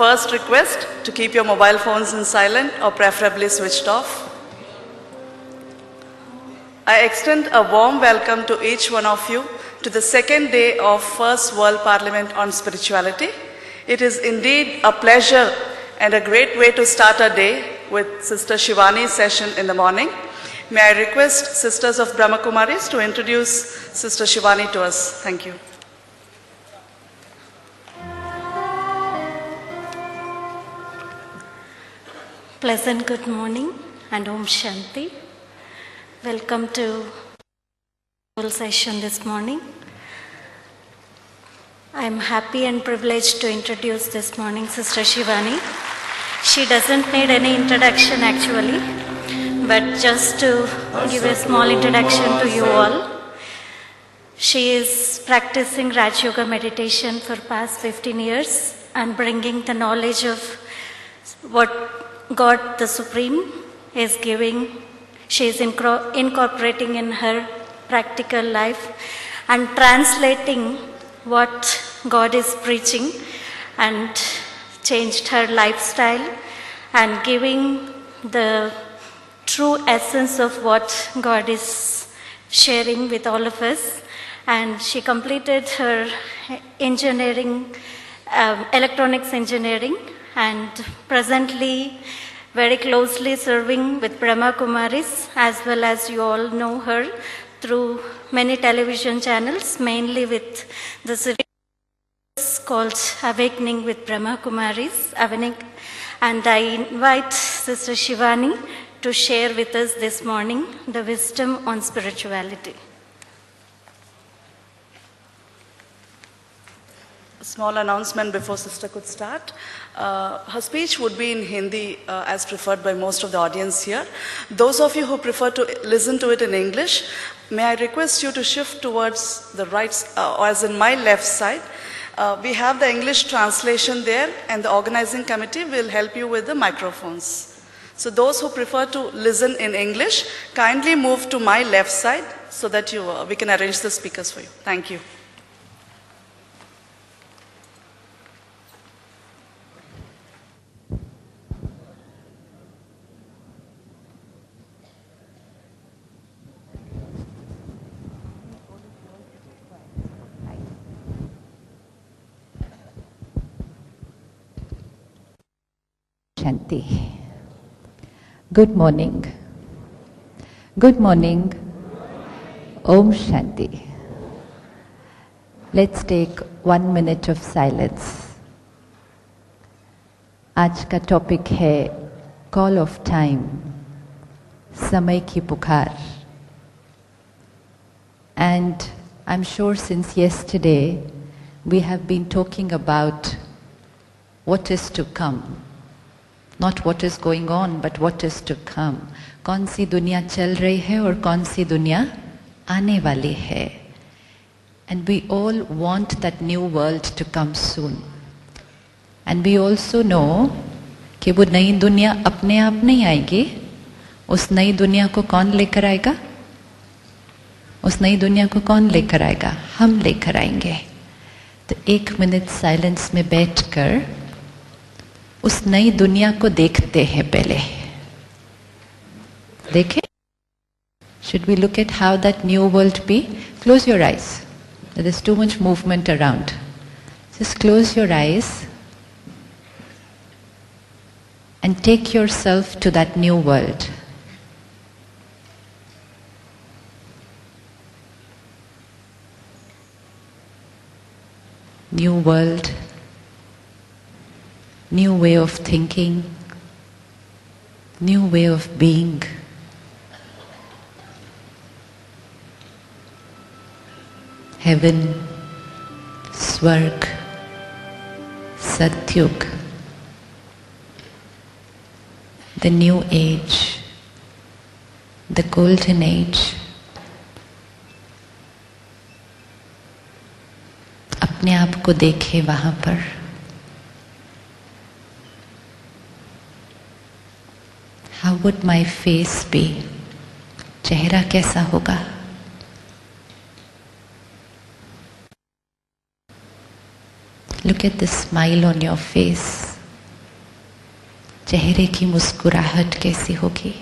first request to keep your mobile phones in silent or preferably switched off. I extend a warm welcome to each one of you to the second day of First World Parliament on Spirituality. It is indeed a pleasure and a great way to start our day with Sister Shivani's session in the morning. May I request Sisters of Brahma Kumaris to introduce Sister Shivani to us. Thank you. Pleasant good morning and Om Shanti. Welcome to the session this morning. I am happy and privileged to introduce this morning Sister Shivani. She doesn't need any introduction actually, but just to give a small introduction to you all. She is practicing Raj Yoga meditation for past 15 years and bringing the knowledge of what God the Supreme is giving. She is incorporating in her practical life and translating what God is preaching, and changed her lifestyle and giving the true essence of what God is sharing with all of us. And she completed her engineering, electronics engineering, and presently very closely serving with Brahma Kumaris, as well as you all know her through many television channels, mainly with the series called Awakening with Brahma Kumaris. And I invite Sister Shivani to share with us this morning the wisdom on spirituality. A small announcement before Sister could start. Her speech would be in Hindi as preferred by most of the audience here. Those of you who prefer to listen to it in English, may I request you to shift towards the right, or as in my left side. We have the English translation there, and the organizing committee will help you with the microphones. So those who prefer to listen in English, kindly move to my left side so that we can arrange the speakers for you. Thank you. Shanti. Good morning. Good morning. Om Shanti. Let's take 1 minute of silence. आज का topic है call of time, समय की पुकार. And I'm sure since yesterday we have been talking about what is to come. Not what is going on, but what is to come. कौन सी दुनिया चल रही है और कौन सी दुनिया आने वाली है. And we all want that new world to come soon. And we also know कि वो नई दुनिया अपने आप नहीं आएगी. उस नई दुनिया को कौन लेकर आएगा? उस नई दुनिया को कौन लेकर आएगा? हम लेकर आएंगे. तो 1 मिनट साइलेंस में बैठकर उस नई दुनिया को देखते हैं. पहले देखें. Should we look at how that new world be? Close your eyes. There is too much movement around. Just close your eyes and take yourself to that new world. New world. New way of thinking, new way of being. Heaven, Swarg, Satyug, the new age, the golden age. अपने आप को देखे वहां पर. How would my face be? चेहरा कैसा होगा? Look at the smile on your face. चेहरे की मुस्कुराहट कैसी होगी,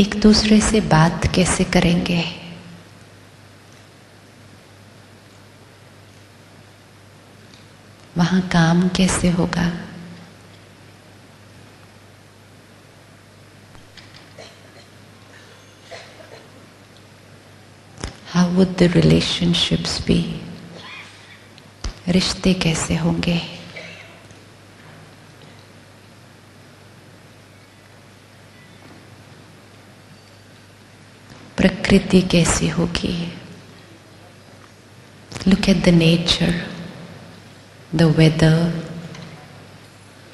एक दूसरे से बात कैसे करेंगे, वहां काम कैसे होगा, how would the relationships be, रिश्ते कैसे होंगे, प्रकृति कैसी होगी. Look at the nature, the weather,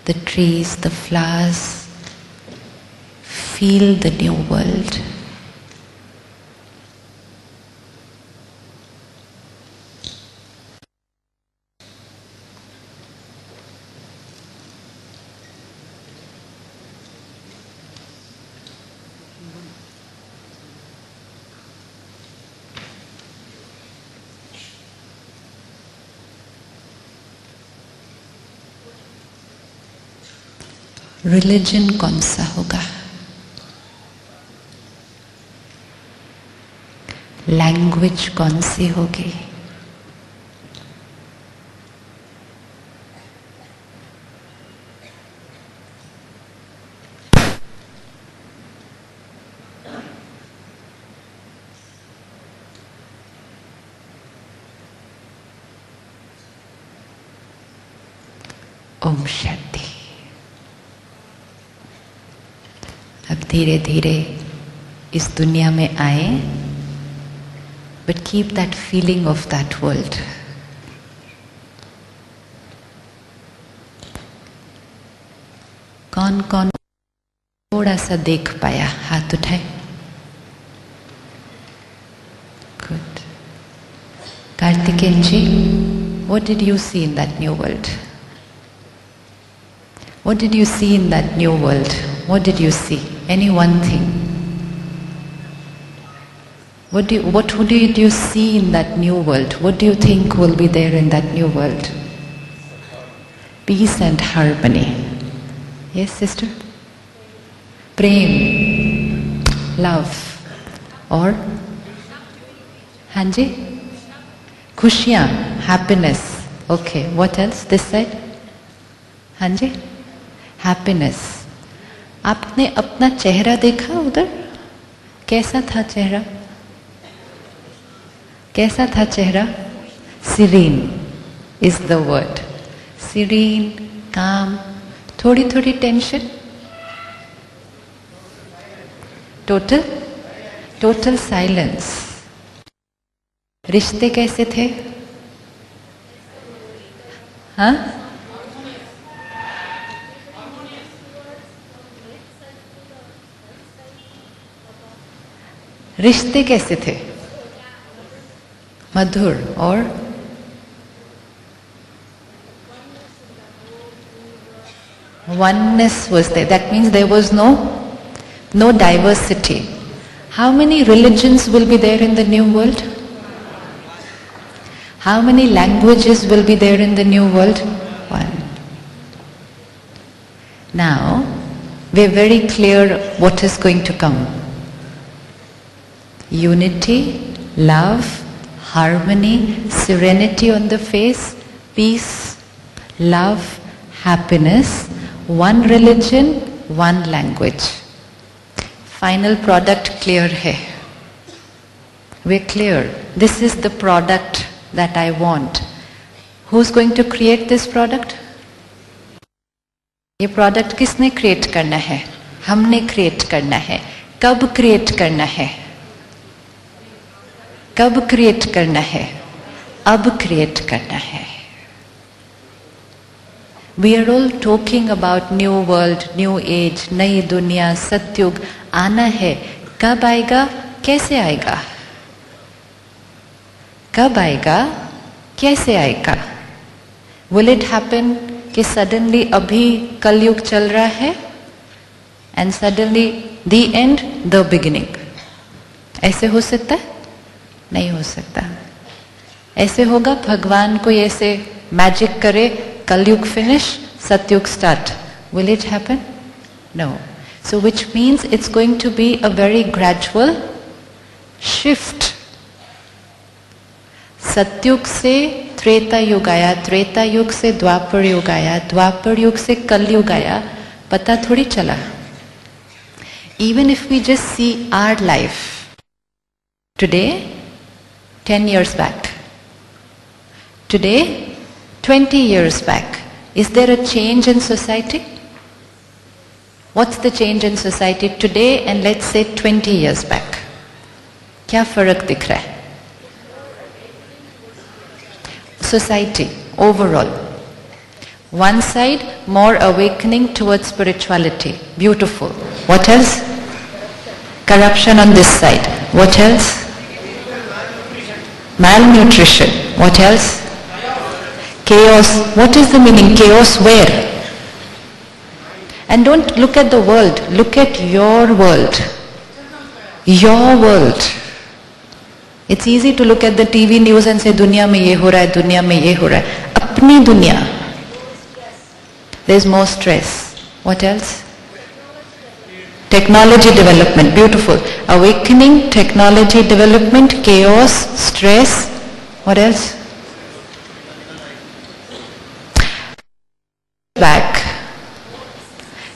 the trees, the flowers. Feel the new world. Religion कौन सा होगा, लैंग्वेज कौन सी होगी, ओम शांति. अब धीरे धीरे इस दुनिया में आए, but keep that feeling of that world. कौन कौन थोड़ा सा देख पाया, हाथ उठाए. Good. Karthikeyan ji, what did you see in that new world? What did you see in that new world? What did you see? Any one thing? What did you see in that new world? What do you think will be there in that new world? Peace and harmony. Yes, sister? Prem, love, or? Hanji? Khushiyan, happiness. Okay, what else? This side? Hanji? Happiness. आपने अपना चेहरा देखा उधर, कैसा था चेहरा, कैसा था चेहरा. Serene is the word. Serene, calm, थोड़ी थोड़ी टेंशन, टोटल साइलेंस. रिश्ते कैसे थे, हाँ, रिश्ते कैसे थे, मधुर. और oneness was there. That means there was no diversity. How many religions will be there in the new world? How many languages will be there in the new world? One. Now we are very clear what is going to come. Unity, love, harmony, serenity on the face, peace, love, happiness, one religion, one language. Final product clear hai. We're clear. This is the product that I want. Who's going to create this product? ये product किसने create करना है? हमने create करना है. कब create करना है? कब क्रिएट करना है, अब क्रिएट करना है. We are all talking about new world, new age, नई दुनिया, सतयुग आना है. कब आएगा, कैसे आएगा, कब आएगा, कैसे आएगा. विल इट हैपन कि सडनली अभी कलयुग चल रहा है and suddenly the end the beginning? ऐसे हो सकता है? नहीं हो सकता. ऐसे होगा भगवान कोई ऐसे magic करे, Kalyug finish, Satyug start. Will it happen? No. So which means it's going to be a very gradual shift. सत्युग से त्रेता युग आया, त्रेता युग से द्वापर युग आया, द्वापर युग से कलयुग आया, पता थोड़ी चला. Even if we just see our life today, 10 years back, today, 20 years back, is there a change in society? What's the change in society today and let's say 20 years back? क्या फर्क दिख रहा है? Society overall. One side, more awakening towards spirituality. Beautiful. What else? Corruption on this side. What else? Malnutrition. What else? Chaos. What is the meaning? Chaos where? And don't look at the world. Look at your world. Your world. It's easy to look at the TV news and say दुनिया में ये हो रहा है, दुनिया में ये हो रहा है. अपनी दुनिया. There's more stress. What else? Technology development. Beautiful. Awakening, technology development, chaos, stress. What else? Back.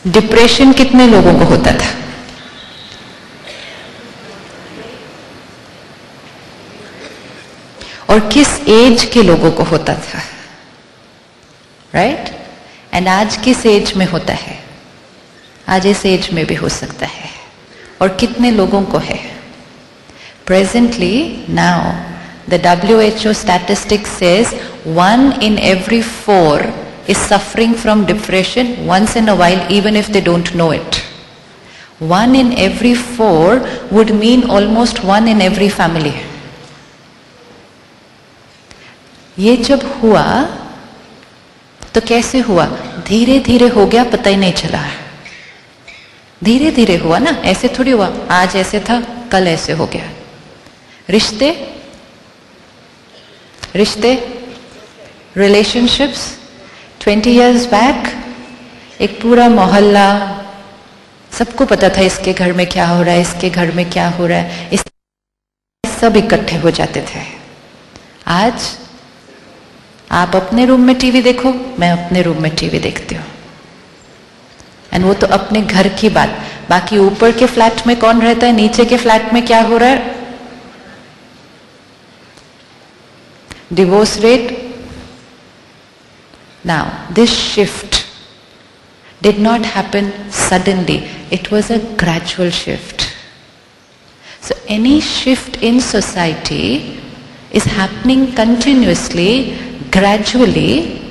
Depression कितने लोगों को होता था? और किस एज के लोगों को होता था? राइट? एंड आज किस एज में होता है? आज इस एज में भी हो सकता है. और कितने लोगों को है? Presently now the WHO statistics says 1 in every 4 is suffering from depression once in a while, even if they don't know it. 1 in every 4 would mean almost 1 in every family. ये जब हुआ तो कैसे हुआ? धीरे धीरे हो गया, पता ही नहीं चला. धीरे धीरे हुआ ना, ऐसे थोड़ी हुआ आज ऐसे था कल ऐसे हो गया. रिश्ते रिश्ते रिलेशनशिप्स 20 years बैक एक पूरा मोहल्ला, सबको पता था इसके घर में क्या हो रहा है, इसके घर में क्या हो रहा है, इस सब इकट्ठे हो जाते थे. आज आप अपने रूम में टीवी देखो, मैं अपने रूम में टीवी देखती हूँ. एंड वो तो अपने घर की बात. बाकी ऊपर के फ्लैट में कौन रहता है, नीचे के फ्लैट में क्या हो रहा है, divorce rate. Now this shift did not happen suddenly. It was a gradual shift. So any shift in society is happening continuously, gradually,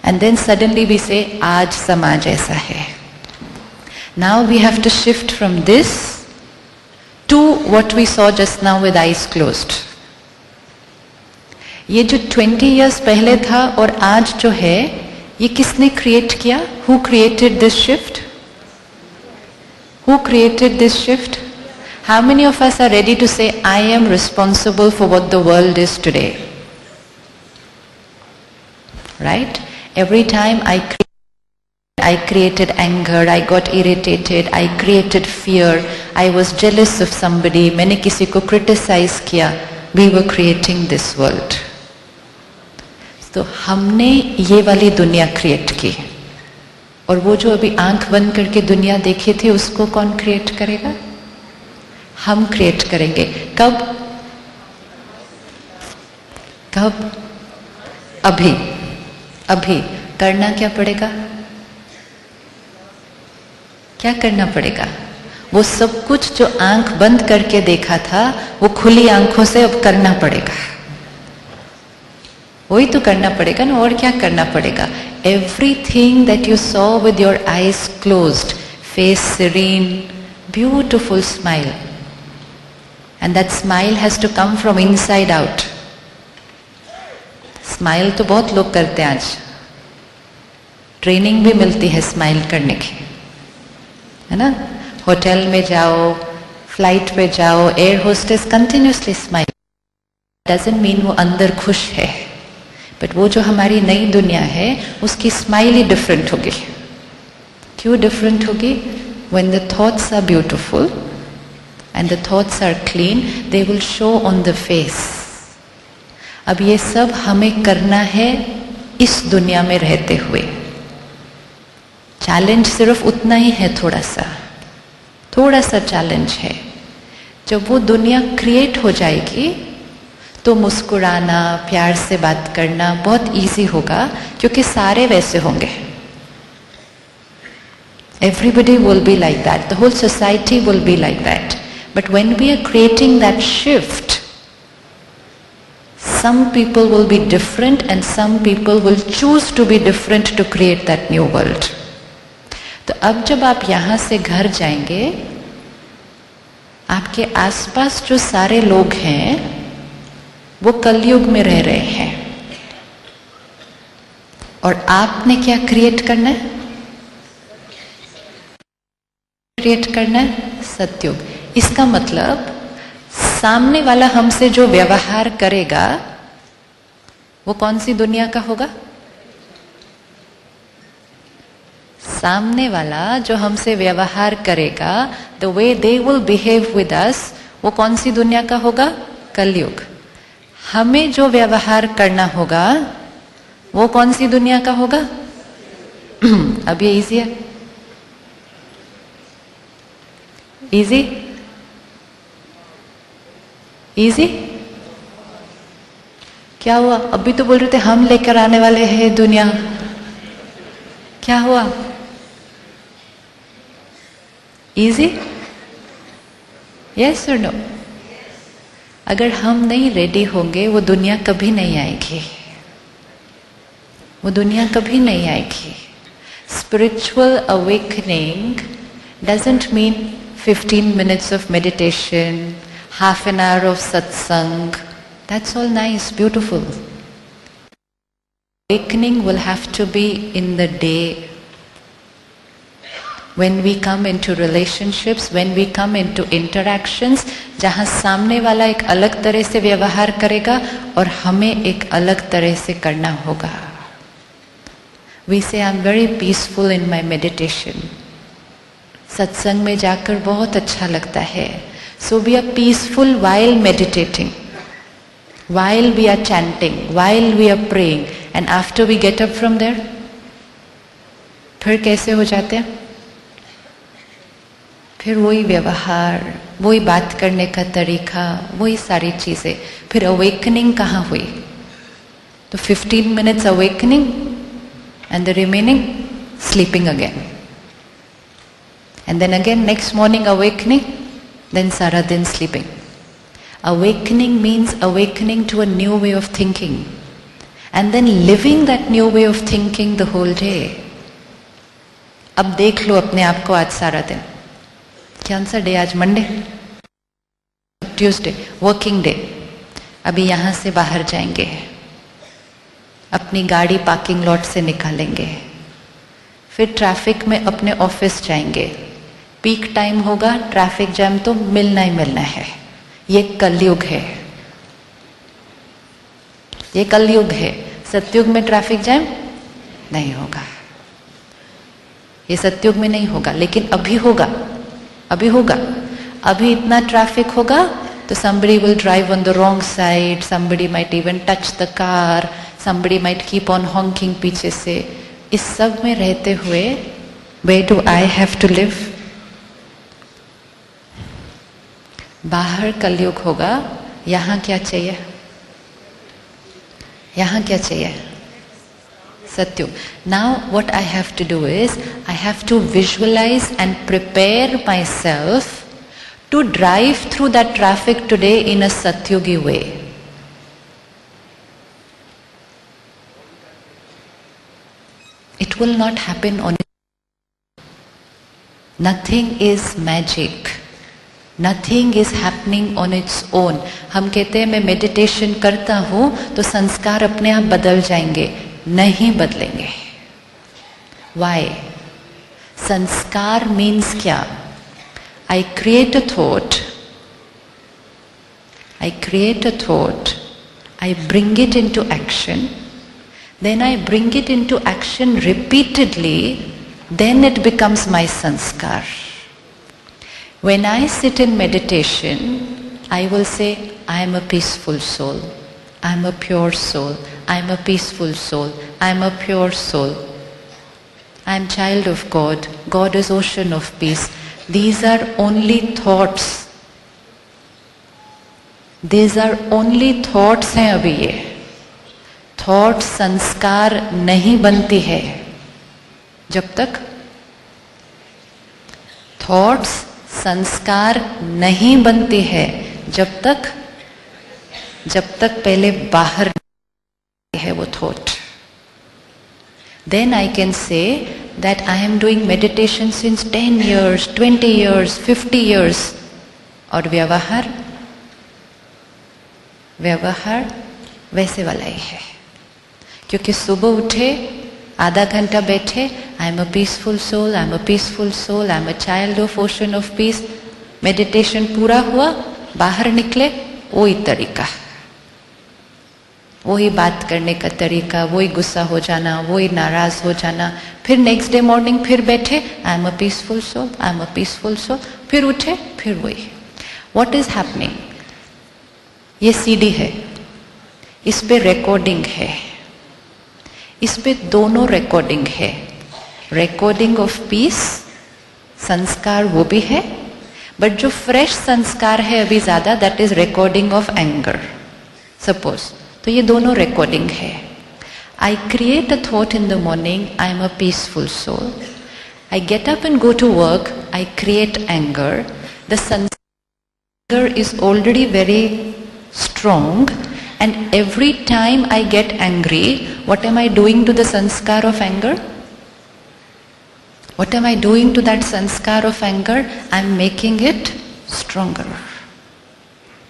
and then suddenly we say, "Aaj samaj aisa hai." Now we have to shift from this to what we saw just now with eyes closed. ये जो 20 years पहले था और आज जो है, ये किसने create किया? Who created this shift? Who created this shift? How many of us are ready to say, "I am responsible for what the world is today"? Right? Every time I created anger, I got irritated, I created fear, I was jealous of somebody, मैंने किसी को criticize किया, we were creating this world. तो हमने ये वाली दुनिया create की, और वो जो अभी आंख बंद करके दुनिया देखी थी उसको कौन क्रिएट करेगा? हम क्रिएट करेंगे. कब? कब? अभी. अभी करना क्या पड़ेगा? क्या करना पड़ेगा? वो सब कुछ जो आंख बंद करके देखा था वो खुली आंखों से अब करना पड़ेगा. वही तो करना पड़ेगा ना, और क्या करना पड़ेगा? Everything that you saw with your eyes closed, face serene, beautiful smile, and that smile has to come from inside out. Smile तो बहुत लोग करते हैं आज, ट्रेनिंग भी मिलती है स्माइल करने की, है ना? होटल में जाओ, फ्लाइट पे जाओ, air hostess continuously smile. Doesn't mean वो अंदर खुश है, बट वो जो हमारी नई दुनिया है उसकी स्माइल ही डिफरेंट होगी. क्यों डिफरेंट होगी? When the thoughts are beautiful and the thoughts are clean, they will show on the face. अब ये सब हमें करना है इस दुनिया में रहते हुए. चैलेंज सिर्फ उतना ही है, थोड़ा सा चैलेंज है. जब वो दुनिया क्रिएट हो जाएगी तो मुस्कुराना, प्यार से बात करना बहुत इजी होगा, क्योंकि सारे वैसे होंगे. Everybody will be like that. The whole society will be like that. But when we are creating that shift, some people will be different and some people will choose to be different to create that new world. तो अब जब आप यहाँ से घर जाएंगे, आपके आसपास जो सारे लोग हैं वो कलयुग में रह रहे हैं, और आपने क्या क्रिएट करना है? क्रिएट करना है सतयुग. इसका मतलब सामने वाला हमसे जो व्यवहार करेगा वो कौन सी दुनिया का होगा? सामने वाला जो हमसे व्यवहार करेगा, the way they will behave with us, वो कौन सी दुनिया का होगा? कलयुग. हमें जो व्यवहार करना होगा वो कौन सी दुनिया का होगा? अब ये इजी है? इजी? इजी? क्या हुआ? अभी तो बोल रहे थे हम लेकर आने वाले हैं दुनिया. क्या हुआ? इजी? यस और नो? अगर हम नहीं रेडी होंगे वो दुनिया कभी नहीं आएगी. वो दुनिया कभी नहीं आएगी. Spiritual awakening doesn't mean 15 minutes of meditation, half an hour of satsang. That's all nice, beautiful. Awakening will have to be in the day. When we come into relationships, when we come into interactions, जहाँ सामने वाला एक अलग तरह से व्यवहार करेगा और हमें एक अलग तरह से करना होगा. We say, I'm very peaceful in my meditation. सत्संग में जाकर बहुत अच्छा लगता है. So we are peaceful while meditating, while we are chanting, while we are praying, and after we get up from there, फिर कैसे हो जाते हैं? फिर वही व्यवहार, वही बात करने का तरीका, वही सारी चीजें. फिर अवेकनिंग कहाँ हुई? तो 15 minutes awakening and the remaining sleeping again. And then again next morning awakening, then Sara din sleeping. Awakening means awakening to a new way of thinking, and then living that new way of thinking the whole day. अब देख लो अपने आप को आज सारा दिन. कौन सा डे आज? Monday, Tuesday, working day. अभी यहाँ से बाहर जाएंगे, अपनी गाड़ी पार्किंग लॉट से निकालेंगे, फिर ट्रैफिक में अपने ऑफिस जाएंगे. पीक टाइम होगा, ट्रैफिक जैम तो मिलना ही मिलना है. ये कलयुग है, ये कलयुग है. सतयुग में ट्रैफिक जैम नहीं होगा, ये सतयुग में नहीं होगा. लेकिन अभी होगा, अभी होगा. अभी इतना ट्रैफिक होगा तो somebody will drive on the wrong side, somebody might even touch the car, somebody might keep on honking पीछे से. इस सब में रहते हुए where do I have to live? बाहर कलयुग होगा, यहाँ क्या चाहिए? यहाँ क्या चाहिए? सत्युग. Now what I have to do is I have to visualize and prepare myself to drive through that traffic today in a Satyugi way. It will not happen on its own. Nothing is magic. Nothing is happening on its own. हम कहते हैं मैं meditation करता हूँ तो संस्कार अपने आप बदल जाएंगे. नहीं बदलेंगे. Why? संस्कार means क्या? I create a thought. I create a thought. I bring it into action. then I bring it into action repeatedly, then it becomes my sanskar. When I sit in meditation, I will say, I am a peaceful soul, I am a pure soul, I am a peaceful soul, I am a pure soul. I am child of God, God is ocean of peace. These are only thoughts. These are only thoughts हैं अभी ये. Thought संस्कार नहीं बनती है जब तक thoughts संस्कार नहीं बनती है जब तक पहले बाहर है वो thought. Then I can say that I am doing meditation since 10 years, 20 years, 50 years. और व्यवहार वैसे वाला ही है. क्योंकि सुबह उठे, आधा घंटा बैठे, I am a peaceful soul, I am a peaceful soul, I am a child of ocean of peace. Meditation पूरा हुआ, बाहर निकले, वही तरीका, वही बात करने का तरीका, वही गुस्सा हो जाना, वही नाराज हो जाना. फिर नेक्स्ट डे मॉर्निंग फिर बैठे, I am a peaceful soul, I am a peaceful soul. फिर उठे, फिर वही. What is happening? ये सीडी है, इस पे रिकॉर्डिंग है, इस पे दोनों रिकॉर्डिंग है. रिकॉर्डिंग ऑफ पीस संस्कार वो भी है, बट जो फ्रेश संस्कार है अभी ज्यादा, that is recording of anger. Suppose तो ये दोनों रिकॉर्डिंग है. I create a thought in the morning, I am a peaceful soul. I get up and go to work, I create anger. The anger is already very strong, and every time I get angry, what am I doing to the sanskar of anger? What am I doing to that sanskar of anger? I am making it stronger.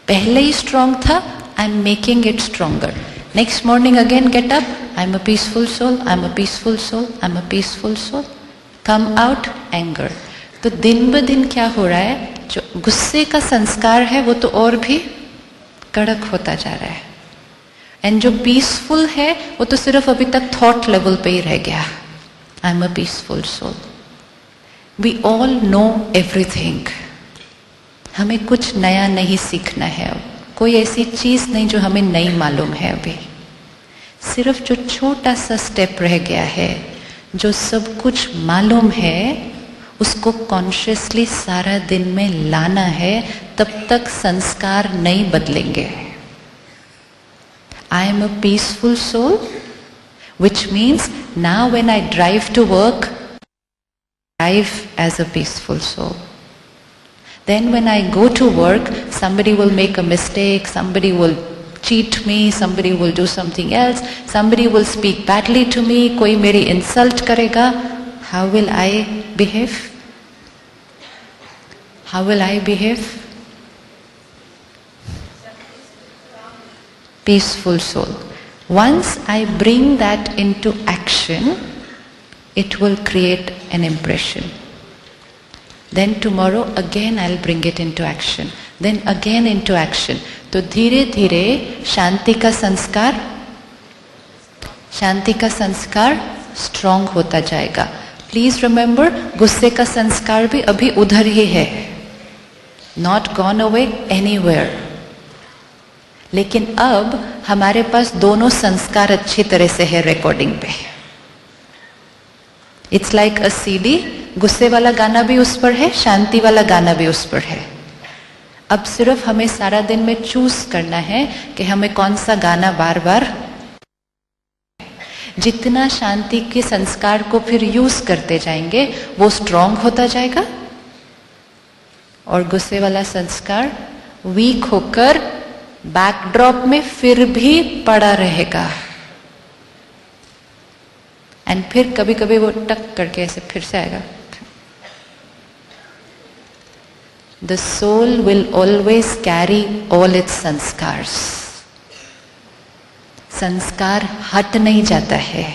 पहले ही strong था, I am making it stronger. Next morning again get up, I am a peaceful soul, I am a peaceful soul, I am a peaceful soul. Come out anger. तो दिन ब दिन क्या हो रहा है, जो गुस्से का संस्कार है वो तो और भी कड़क होता जा रहा है. एंड जो पीसफुल है वो तो सिर्फ अभी तक थॉट लेवल पे ही रह गया. I am a peaceful soul. We all know everything. हमें कुछ नया नहीं सीखना है. कोई ऐसी चीज नहीं जो हमें नहीं मालूम है. अभी सिर्फ जो छोटा सा स्टेप रह गया है, जो सब कुछ मालूम है, उसको कॉन्शियसली सारा दिन में लाना है. तब तक संस्कार नहीं बदलेंगे. I am a peaceful soul, which means now when I drive to work, I drive as a peaceful soul. Then when I go to work, somebody will make a mistake, somebody will cheat me, somebody will do something else, somebody will speak badly to me, कोई मेरी insult करेगा. How will I behave? How will I behave? Peaceful soul. Once I bring that into action, it will create an impression. Then tomorrow again I'll bring it into action. Then again into action. तो धीरे धीरे शांति का संस्कार strong होता जाएगा. Please remember, गुस्से का संस्कार भी अभी उधर ही है, नॉट गॉन अवे एनीवेयर. लेकिन अब हमारे पास दोनों संस्कार अच्छी तरह से है रिकॉर्डिंग पे. It's like a CD. गुस्से वाला गाना भी उस पर है, शांति वाला गाना भी उस पर है. अब सिर्फ हमें सारा दिन में चूज करना है कि हमें कौन सा गाना बार बार. जितना शांति के संस्कार को फिर यूज करते जाएंगे वो स्ट्रॉन्ग होता जाएगा, और गुस्से वाला संस्कार वीक होकर बैकड्रॉप में फिर भी पड़ा रहेगा. एंड फिर कभी कभी वो टक करके ऐसे फिर से आएगा. The soul will always carry all its sanskars. संस्कार हट नहीं जाता है.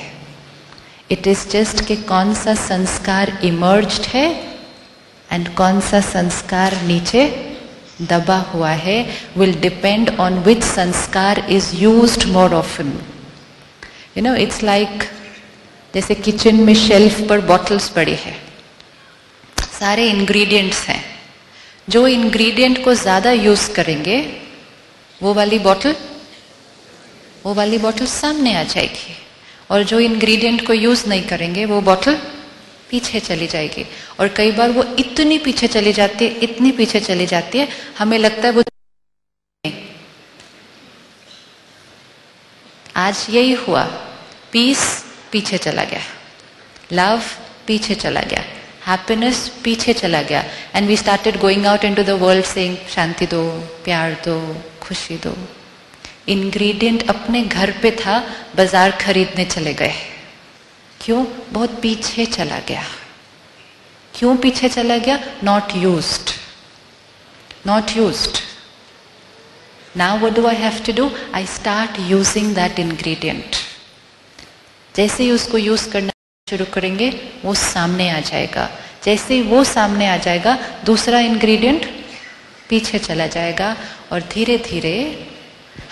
इट इज जस्ट कि कौन सा संस्कार इमर्ज्ड है एंड कौन सा संस्कार नीचे दबा हुआ है, will depend on which संस्कार is used more often. You know it's like जैसे किचन में शेल्फ पर बॉटल्स पड़ी है, सारे इंग्रेडिएंट्स हैं, जो इंग्रेडिएंट को ज़्यादा यूज़ करेंगे वो वाली बॉटल सामने आ जाएगी, और जो इंग्रेडिएंट को यूज़ नहीं करेंगे वो बॉटल पीछे चली जाएगी। और कई बार वो इतनी पीछे चली जाती है, इतनी पीछे चली जाती है, हमें लगता है वो। आज यही हुआ, पीस पीछे चला गया, लव पीछे चला गया, हैप्पीनेस पीछे चला गया, and we started going out into the world saying शांति दो, प्यार दो, खुशी दो। इंग्रेडिएंट अपने घर पे था, बाजार खरीदने चले गए। क्यों? बहुत पीछे चला गया। क्यों पीछे चला गया? Not used, not used. Now what do I have to do? I start using that ingredient. जैसे ही उसको यूज करना शुरू करेंगे वो सामने आ जाएगा। जैसे ही वो सामने आ जाएगा दूसरा इंग्रेडिएंट पीछे चला जाएगा, और धीरे धीरे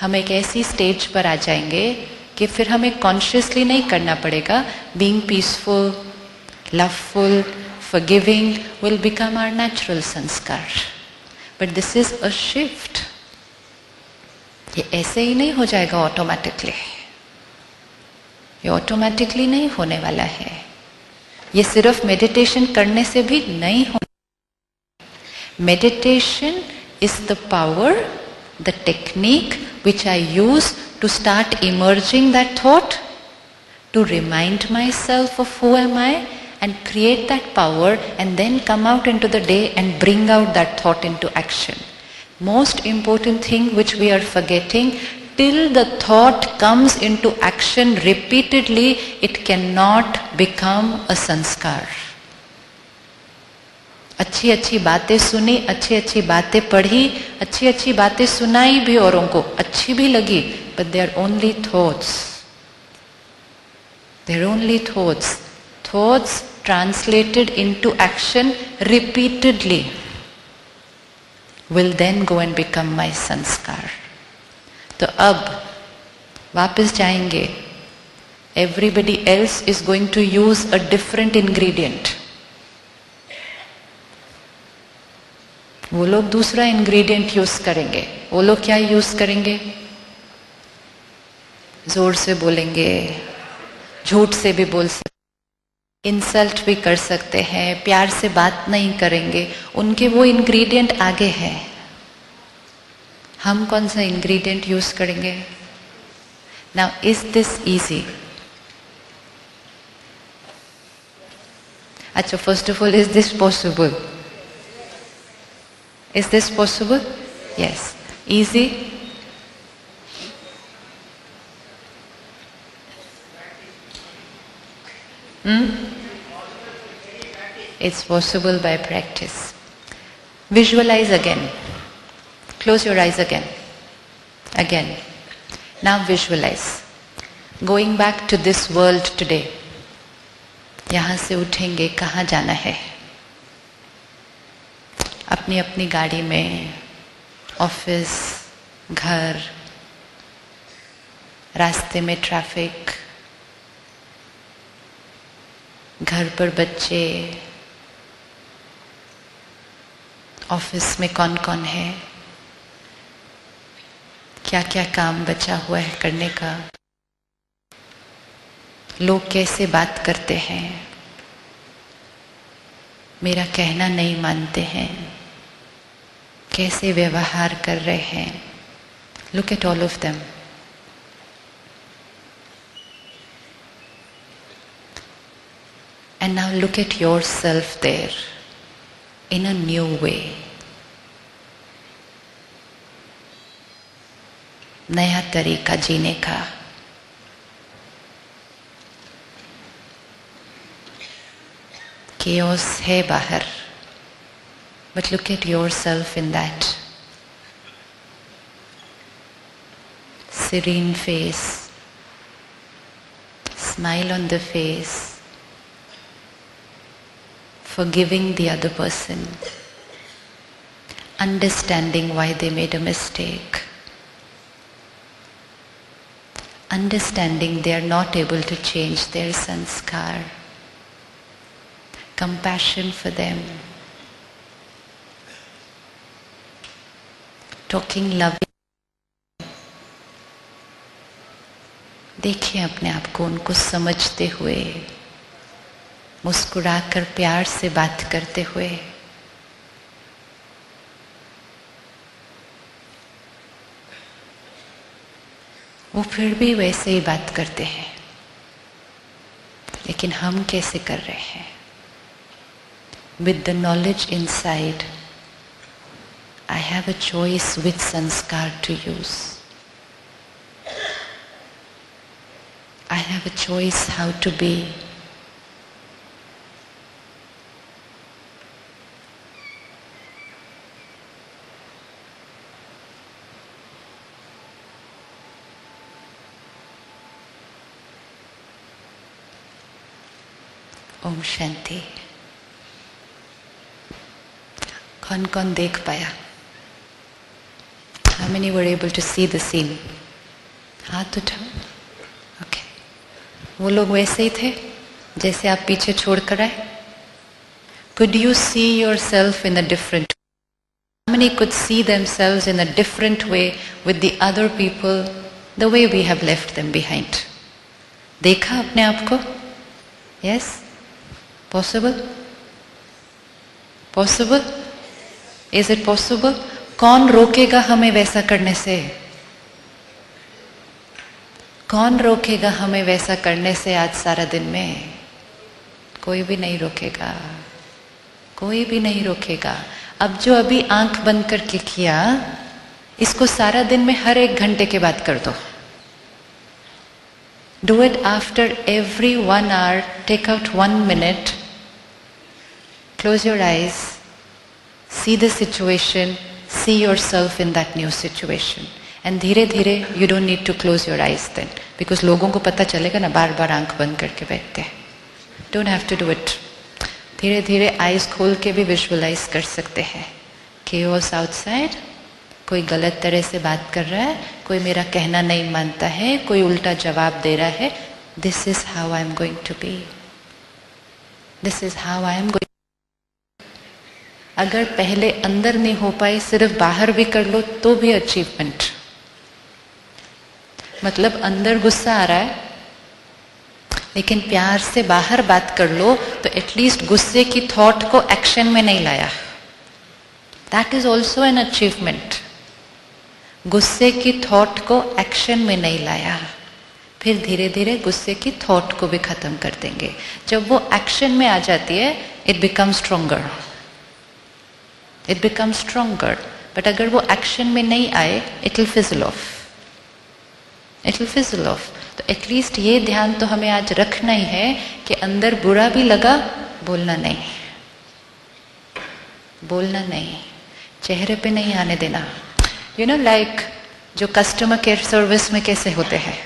हम एक ऐसी स्टेज पर आ जाएंगे कि फिर हमें कॉन्शियसली नहीं करना पड़ेगा। Being peaceful, loveful, forgiving will become our natural संस्कार। But this is a shift. ये ऐसे ही नहीं हो जाएगा ऑटोमेटिकली, ये ऑटोमेटिकली नहीं होने वाला है। ये सिर्फ मेडिटेशन करने से भी नहीं होना। Meditation is the power, the technique which I use to start emerging that thought, to remind myself of who am I and create that power, and then come out into the day and bring out that thought into action. Most important thing which we are forgetting, till the thought comes into action repeatedly, it cannot become a sanskar. अच्छी अच्छी बातें सुनी, अच्छी अच्छी बातें पढ़ी, अच्छी अच्छी बातें सुनाई भी औरों को, अच्छी भी लगी, but they are only thoughts. They are only thoughts. Thoughts translated into action repeatedly will then go and become my sanskar. तो अब वापस जाएंगे. Everybody else is going to use a different ingredient. वो लोग दूसरा इंग्रेडिएंट यूज करेंगे. वो लोग क्या यूज करेंगे? जोर से बोलेंगे, झूठ से भी बोल सकते, इंसल्ट भी कर सकते हैं, प्यार से बात नहीं करेंगे. उनके वो इंग्रेडिएंट आगे है. हम कौन सा इंग्रेडिएंट यूज करेंगे? Now is this easy? अच्छा, first of all, is this possible? Is this possible? Yes. Easy? It's possible by practice. Visualize again. Close your eyes again. Again. Now visualize. Going back to this world today. यहाँ से उठेंगे, कहाँ जाना है? अपनी अपनी गाड़ी में, ऑफिस, घर, रास्ते में ट्रैफिक, घर पर बच्चे, ऑफिस में कौन कौन है, क्या क्या काम बचा हुआ है करने का, लोग कैसे बात करते हैं, मेरा कहना नहीं मानते हैं, कैसे व्यवहार कर रहे हैं. Look at all of them. And now look at yourself there in a new way. नया तरीका जीने का. Chaos है बाहर, but look at yourself in that. Serene face, smile on the face, forgiving the other person, understanding why they made a mistake, understanding they are not able to change their sanskar, compassion for them, talking loving. देखिए अपने आप को उनको समझते हुए, मुस्कुराकर प्यार से बात करते हुए। वो फिर भी वैसे ही बात करते हैं, लेकिन हम कैसे कर रहे हैं? With the knowledge inside, I have a choice which sanskar to use. I have a choice how to be. Om Shanti. कौन कौन देख पाया? How many were able to see the scene? हाथ उठाओ। ओके। वो लोग वैसे ही थे जैसे आप पीछे छोड़कर आए? Could you see yourself in a different way? How many could see themselves in a different way with the other people, the way we have left them behind? देखा अपने आप को? Yes? Possible? Possible? Is it possible? कौन रोकेगा हमें वैसा करने से? कौन रोकेगा हमें वैसा करने से आज सारा दिन में? कोई भी नहीं रोकेगा, कोई भी नहीं रोकेगा। अब जो अभी आंख बंद करके किया, इसको सारा दिन में हर 1 घंटे के बाद कर दो। Do it after every 1 hour. Take out 1 minute. Close your eyes. See the situation. See yourself in that new situation. And धीरे धीरे you don't need to close your eyes then. Because लोगों को पता चलेगा ना बार बार आंख बंद करके बैठते हैं. Don't have to do it. धीरे धीरे आईज खोल के भी विजुअलाइज कर सकते हैं. Chaos outside. कोई गलत तरह से बात कर रहा है, कोई मेरा कहना नहीं मानता है, कोई उल्टा जवाब दे रहा है. This is how I am going to be. This is how I am going. अगर पहले अंदर नहीं हो पाए, सिर्फ बाहर भी कर लो तो भी अचीवमेंट. मतलब अंदर गुस्सा आ रहा है, लेकिन प्यार से बाहर बात कर लो तो एटलीस्ट गुस्से की थॉट को एक्शन में नहीं लाया. That is also an achievement. गुस्से की थॉट को एक्शन में नहीं लाया, फिर धीरे धीरे गुस्से की थॉट को भी खत्म कर देंगे. जब वो एक्शन में आ जाती है, it become stronger. It become stronger. But अगर वो एक्शन में नहीं आए, it will fizzle of. It will fizzle of. तो एटलीस्ट ये ध्यान तो हमें आज रखना ही है कि अंदर बुरा भी लगा, बोलना नहीं, बोलना नहीं, चेहरे पे नहीं आने देना. यू नो लाइक जो कस्टमर केयर सर्विस में कैसे होते हैं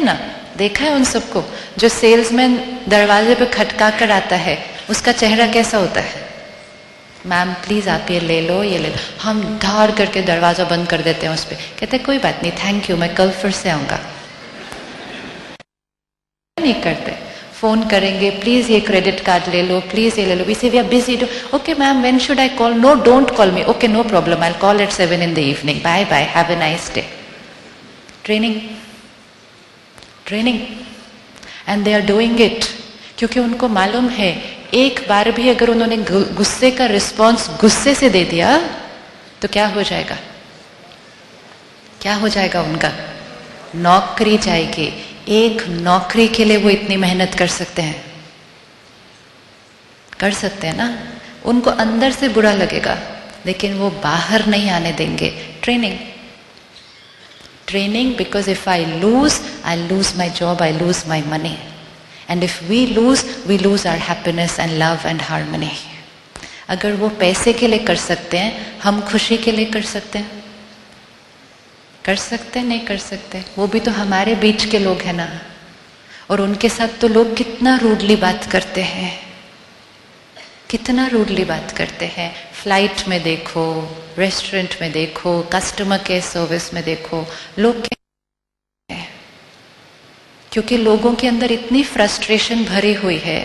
ना, देखा है उन सबको. जो सेल्समैन दरवाजे पे खटका कर आता है, उसका चेहरा कैसा होता है? मैम प्लीज आप ये ले लो, ये ले लो. हम धार करके दरवाजा बंद कर देते हैं उस पर. कहते हैं कोई बात नहीं, थैंक यू, मैं कल फिर से आऊंगा. नहीं करते. फोन करेंगे, प्लीज ये क्रेडिट कार्ड ले लो, प्लीज ये ले लो. We say we are busy. Okay ma'am, when should I call? No, don't call me. Okay, no problem, I call at 7 in the evening. Bye bye, have a nice day. Training, training. And they are doing it क्योंकि उनको मालूम है एक बार भी अगर उन्होंने गुस्से का रिस्पॉन्स गुस्से से दे दिया तो क्या हो जाएगा? क्या हो जाएगा? उनका नौकरी जाएगी. एक नौकरी के लिए वो इतनी मेहनत कर सकते हैं, कर सकते हैं ना. उनको अंदर से बुरा लगेगा, लेकिन वो बाहर नहीं आने देंगे. Training, training. Because if I lose my job, I lose my money. And if we lose our happiness and love and harmony. अगर वो पैसे के लिए कर सकते हैं, हम खुशी के लिए कर सकते हैं? कर सकते हैं? नहीं कर सकते. वो भी तो हमारे बीच के लोग हैं ना. और उनके साथ तो लोग कितना रूडली बात करते हैं, कितना रूडली बात करते हैं. फ्लाइट में देखो, रेस्टोरेंट में देखो, कस्टमर केयर सर्विस में देखो, लोग क्योंकि लोगों के अंदर इतनी फ्रस्ट्रेशन भरी हुई है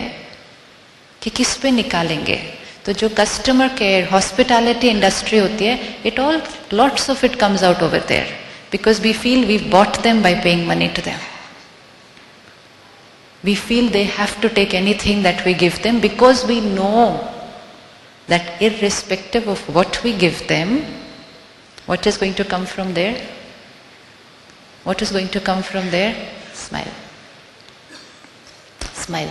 कि किस पे निकालेंगे। तो जो कस्टमर केयर, हॉस्पिटैलिटी इंडस्ट्री होती है, it all lots of it comes out over there because we feel we bought them by paying money to them. We feel they have to take anything that we give them because we know that irrespective of what we give them, what is going to come from there? What is going to come from there? Smile. Smile.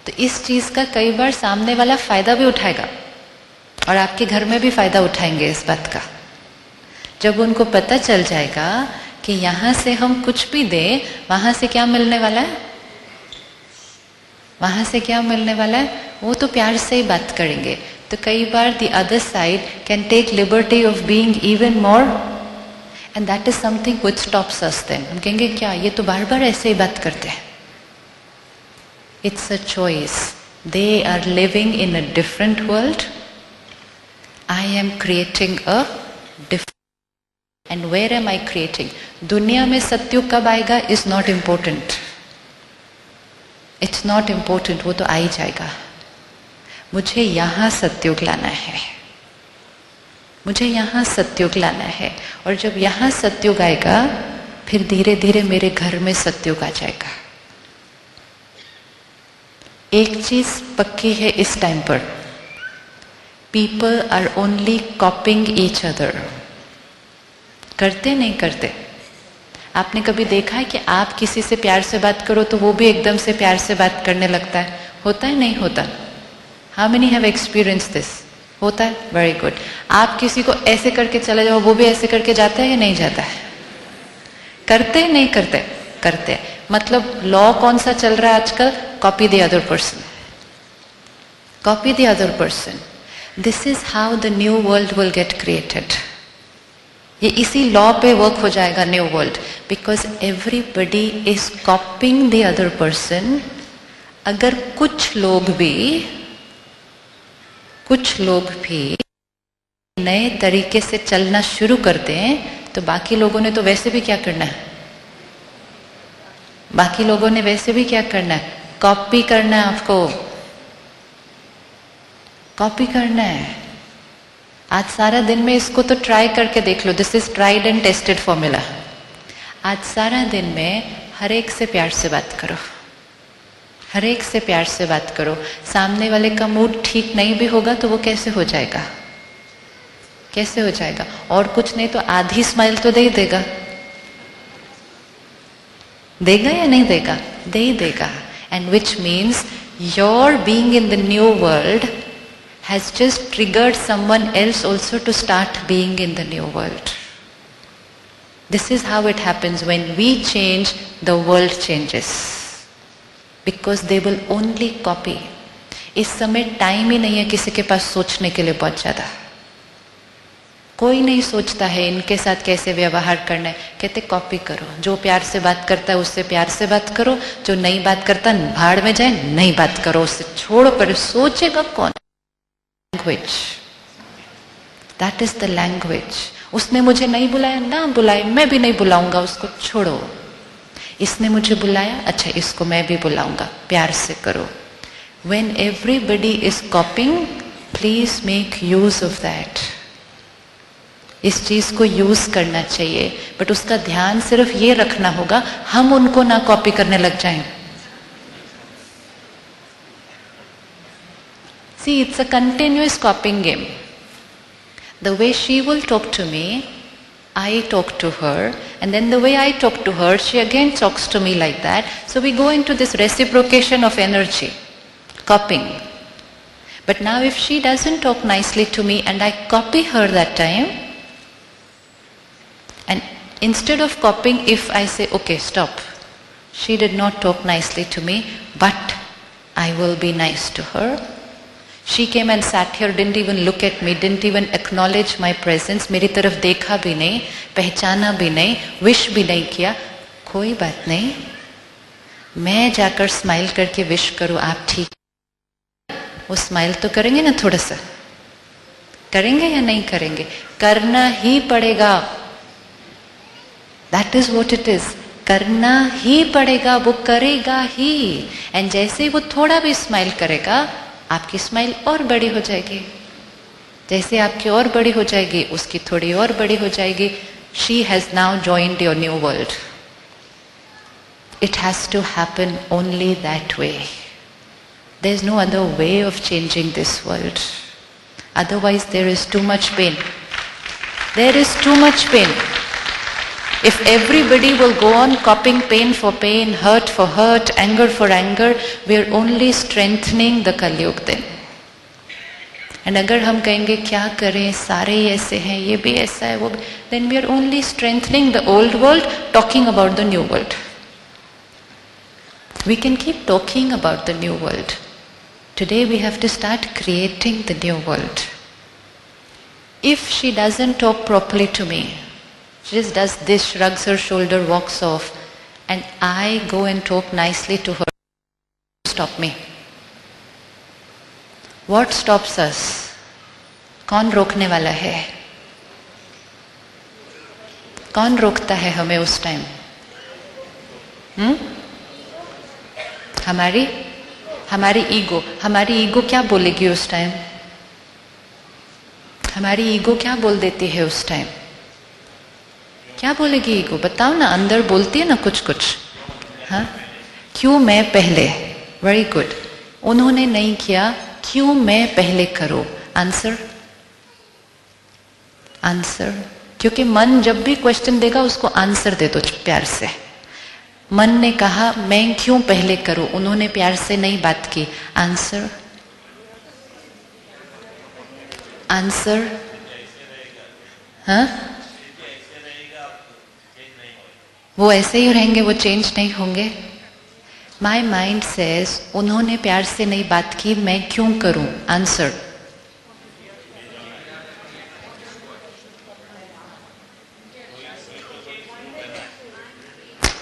तो इस चीज का कई बार सामने वाला फायदा भी उठाएगा और आपके घर में भी फायदा उठाएंगे इस बात का. जब उनको पता चल जाएगा कि यहां से हम कुछ भी दें, वहां से क्या मिलने वाला है, वहां से क्या मिलने वाला है, वो तो प्यार से ही बात करेंगे. तो कई बार the other side can take liberty of being even more and that is something which stops us. Then हम कहेंगे क्या ये तो बार बार ऐसे ही बात करते हैं. It's a choice. They are living in a different world. I am creating a different. And where am I creating? दुनिया में सत्युग कब आएगा is not important. It's not important, वो तो आ ही जाएगा. मुझे यहां सत्युग लाना है, मुझे यहां सत्युग लाना है. और जब यहां सत्युग आएगा फिर धीरे धीरे मेरे घर में सत्युग आ जाएगा. एक चीज पक्की है इस टाइम पर, people are only coping each other. करते नहीं करते. आपने कभी देखा है कि आप किसी से प्यार से बात करो तो वो भी एकदम से प्यार से बात करने लगता है? होता है नहीं होता? How many have experience this? होता है. Very good. आप किसी को ऐसे करके चले जाओ, वो भी ऐसे करके जाता है या नहीं जाता है? करते नहीं करते? करते. मतलब लॉ कौन सा चल रहा है आजकल? Copy the other person. Copy the other person. This is how the new world will get created. ये इसी लॉ पे वर्क हो जाएगा new world, because everybody is copying the other person. अगर कुछ लोग भी नए तरीके से चलना शुरू करते हैं तो बाकी लोगों ने तो वैसे भी क्या करना है? बाकी लोगों ने वैसे भी क्या करना है? कॉपी करना है. आपको कॉपी करना है. आज सारा दिन में इसको तो ट्राई करके देख लो. This is tried and tested formula. आज सारा दिन में हर एक से प्यार से बात करो, हर एक से प्यार से बात करो. सामने वाले का मूड ठीक नहीं भी होगा तो वो कैसे हो जाएगा? कैसे हो जाएगा? और कुछ नहीं तो आधी स्माइल तो दे ही देगा. देगा या नहीं देगा? दे ही देगा. And which means your being in the new world has just triggered someone else also to start being in the new world. This is how it happens. When we change, the world changes. Because they will only copy. इस समय time ही नहीं है किसी के पास सोचने के लिए बहुत ज्यादा. कोई नहीं सोचता है इनके साथ कैसे व्यवहार करना है. कहते कॉपी करो. जो प्यार से बात करता है उससे प्यार से बात करो. जो नहीं बात करता भाड़ में जाए, नहीं बात करो उससे. छोड़ो, पर सोचेगा कौन? Language. That is the language. उसने मुझे नहीं बुलाया, ना बुलाए, मैं भी नहीं बुलाऊंगा उसको. छोड़ो. इसने मुझे बुलाया, अच्छा इसको मैं भी बुलाऊंगा. प्यार से करो. When everybody is copying, please make use of that. इस चीज को यूज करना चाहिए, बट उसका ध्यान सिर्फ ये रखना होगा हम उनको ना कॉपी करने लग जाएं. See, it's a continuous copying game. The way she will talk to me, I talk to her, and then the way I talk to her, she again talks to me like that. So we go into this reciprocation of energy, copying. But now if she doesn't talk nicely to me and I copy her that time, and instead of copying, if I say, okay, stop, she did not talk nicely to me, but I will be nice to her. She came and sat here, didn't even look at me, didn't even acknowledge my presence. मेरी तरफ देखा भी नहीं, पहचाना भी नहीं, wish भी नहीं किया. कोई बात नहीं, मैं जाकर स्माइल करके विश करूं आप ठीक. वो स्माइल तो करेंगे ना, थोड़ा सा करेंगे या नहीं करेंगे? करना ही पड़ेगा. That is what it is. करना ही पड़ेगा, वो करेगा ही। एंड जैसे ही वो थोड़ा भी स्माइल करेगा, आपकी स्माइल और बड़ी हो जाएगी। जैसे आपकी और बड़ी हो जाएगी, उसकी थोड़ी और बड़ी हो जाएगी। She has now joined your new world. It has to happen only that way. There is no other way of changing this world. Otherwise, there is too much pain. There is too much pain. If everybody will go on copying pain for pain, hurt for hurt, anger for anger, we are only strengthening the Kali Yuga then. And अगर हम कहेंगे क्या करें, सारे ही ऐसे हैं, ये भी ऐसा है, वो भी, then we are only strengthening the old world, talking about the new world. We can keep talking about the new world. Today we have to start creating the new world. If she doesn't talk properly to me, she just does this, shrugs her shoulder, walks off, and I go and talk nicely to her, stop me. What stops us? कौन रोकने वाला है? कौन रोकता है हमें उस time? हमारी ईगो क्या बोलेगी उस टाइम? हमारी ईगो क्या बोल देती है उस टाइम? क्या बोलेगी ईगो? बताओ ना, अंदर बोलती है ना कुछ कुछ। हाँ, क्यों मैं पहले? वेरी गुड, उन्होंने नहीं किया, क्यों मैं पहले करूं? आंसर, क्योंकि मन जब भी क्वेश्चन देगा उसको आंसर दे दो प्यार से। मन ने कहा मैं क्यों पहले करूं, उन्होंने प्यार से नहीं बात की। आंसर, हाँ, वो ऐसे ही रहेंगे, वो चेंज नहीं होंगे। माई माइंड सेज उन्होंने प्यार से नहीं बात की, मैं क्यों करूं? आंसर,